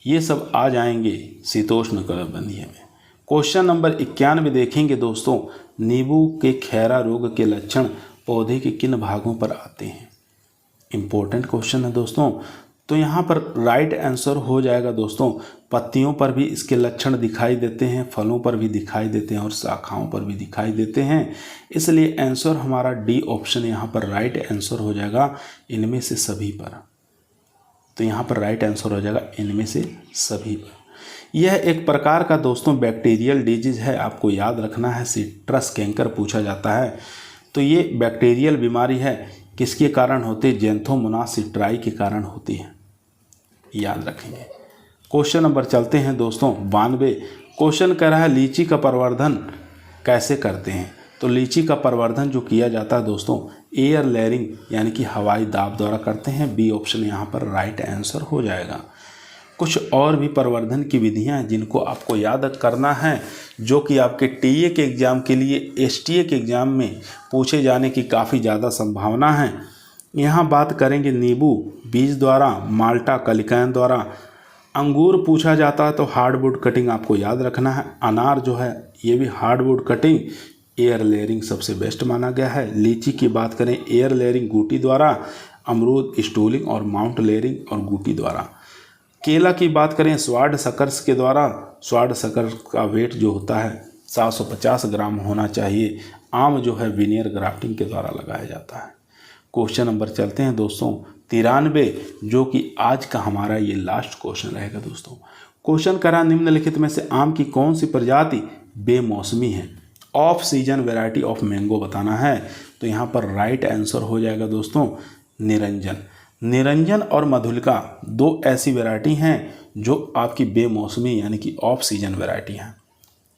ये सब आ जाएंगे शीतोष्ण कटिबंधीय में। क्वेश्चन नंबर 91 देखेंगे दोस्तों नींबू के खैरा रोग के लक्षण पौधे के किन भागों पर आते हैं। इम्पोर्टेंट क्वेश्चन है दोस्तों। तो यहाँ पर राइट आंसर हो जाएगा दोस्तों। पत्तियों पर भी इसके लक्षण दिखाई देते हैं, फलों पर भी दिखाई देते हैं और शाखाओं पर भी दिखाई देते हैं। इसलिए आंसर हमारा डी ऑप्शन यहाँ पर राइट आंसर हो जाएगा इनमें से सभी पर। तो यहाँ पर राइट आंसर हो जाएगा इनमें से सभी पर। यह एक प्रकार का दोस्तों बैक्टीरियल डिजीज है, आपको याद रखना है। सिट्रस कैंकर पूछा जाता है। तो ये बैक्टीरियल बीमारी है, किसके कारण होती है? ज़ैंथोमोनास सिट्राई के कारण होती है, याद रखेंगे। क्वेश्चन नंबर चलते हैं दोस्तों 92। क्वेश्चन कह रहा है लीची का प्रवर्धन कैसे करते हैं? तो लीची का प्रवर्धन जो किया जाता है दोस्तों एयर लेयरिंग यानी कि हवाई दाब द्वारा करते हैं। बी ऑप्शन यहाँ पर राइट आंसर हो जाएगा। कुछ और भी प्रवर्धन की विधियां हैं जिनको आपको याद करना है, जो कि आपके टीए के एग्ज़ाम के लिए एसटीए के एग्ज़ाम में पूछे जाने की काफ़ी ज़्यादा संभावना है। यहाँ बात करेंगे नींबू बीज द्वारा, माल्टा कलिकाएं द्वारा। अंगूर पूछा जाता है तो हार्डवुड कटिंग आपको याद रखना है। अनार जो है ये भी हार्डवुड कटिंग, एयर लेयरिंग सबसे बेस्ट माना गया है। लीची की बात करें एयर लेयरिंग गूटी द्वारा, अमरूद स्टूलिंग और माउंट लेयरिंग और गूटी द्वारा। केला की बात करें स्वाड सकर्स के द्वारा, स्वाड सकर्स का वेट जो होता है 750 ग्राम होना चाहिए। आम जो है विनियर ग्राफ्टिंग के द्वारा लगाया जाता है। क्वेश्चन नंबर चलते हैं दोस्तों 93, जो कि आज का हमारा ये लास्ट क्वेश्चन रहेगा दोस्तों। क्वेश्चन करा निम्नलिखित में से आम की कौन सी प्रजाति बेमौसमी है? Off season variety of mango बताना है। तो यहाँ पर राइट आंसर हो जाएगा दोस्तों निरंजन। निरंजन और मधुलिका दो ऐसी वैरायटी हैं जो आपकी बेमौसमी यानी कि ऑफ सीजन वैरायटी हैं।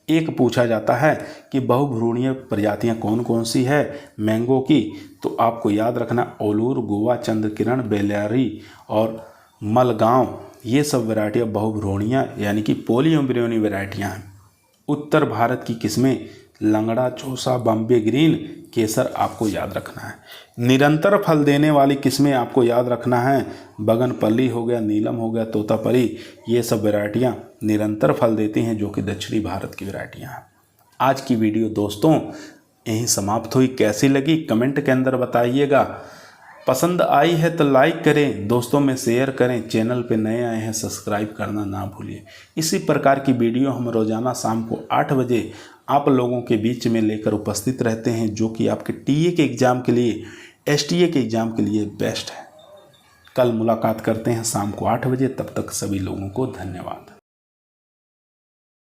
एक पूछा जाता है कि बहुभ्रूणीय प्रजातियां कौन कौन सी है मैंगो की? तो आपको याद रखना ओलूर, गोवा, चंद्रकिरण, बेलारी और मलगांव, ये सब वैरायटियाँ बहुभ्रूणीय यानी कि पॉलीएम्ब्रियोनी वैरायटियाँ हैं। उत्तर भारत की किस्में लंगड़ा, चौसा, बॉम्बे ग्रीन, केसर आपको याद रखना है। निरंतर फल देने वाली किस्में आपको याद रखना है, बगनपल्ली हो गया, नीलम हो गया, तोतापरी, ये सब वैरायटियाँ निरंतर फल देती हैं जो कि दक्षिणी भारत की वैरायटियाँ हैं। आज की वीडियो दोस्तों यहीं समाप्त हुई। कैसी लगी कमेंट के अंदर बताइएगा। पसंद आई है तो लाइक करें, दोस्तों में शेयर करें। चैनल पे नए आए हैं सब्सक्राइब करना ना भूलिए। इसी प्रकार की वीडियो हम रोज़ाना शाम को 8 बजे आप लोगों के बीच में लेकर उपस्थित रहते हैं, जो कि आपके टीए के एग्ज़ाम के लिए, एसटीए के एग्ज़ाम के लिए बेस्ट है। कल मुलाकात करते हैं शाम को 8 बजे। तब तक सभी लोगों को धन्यवाद।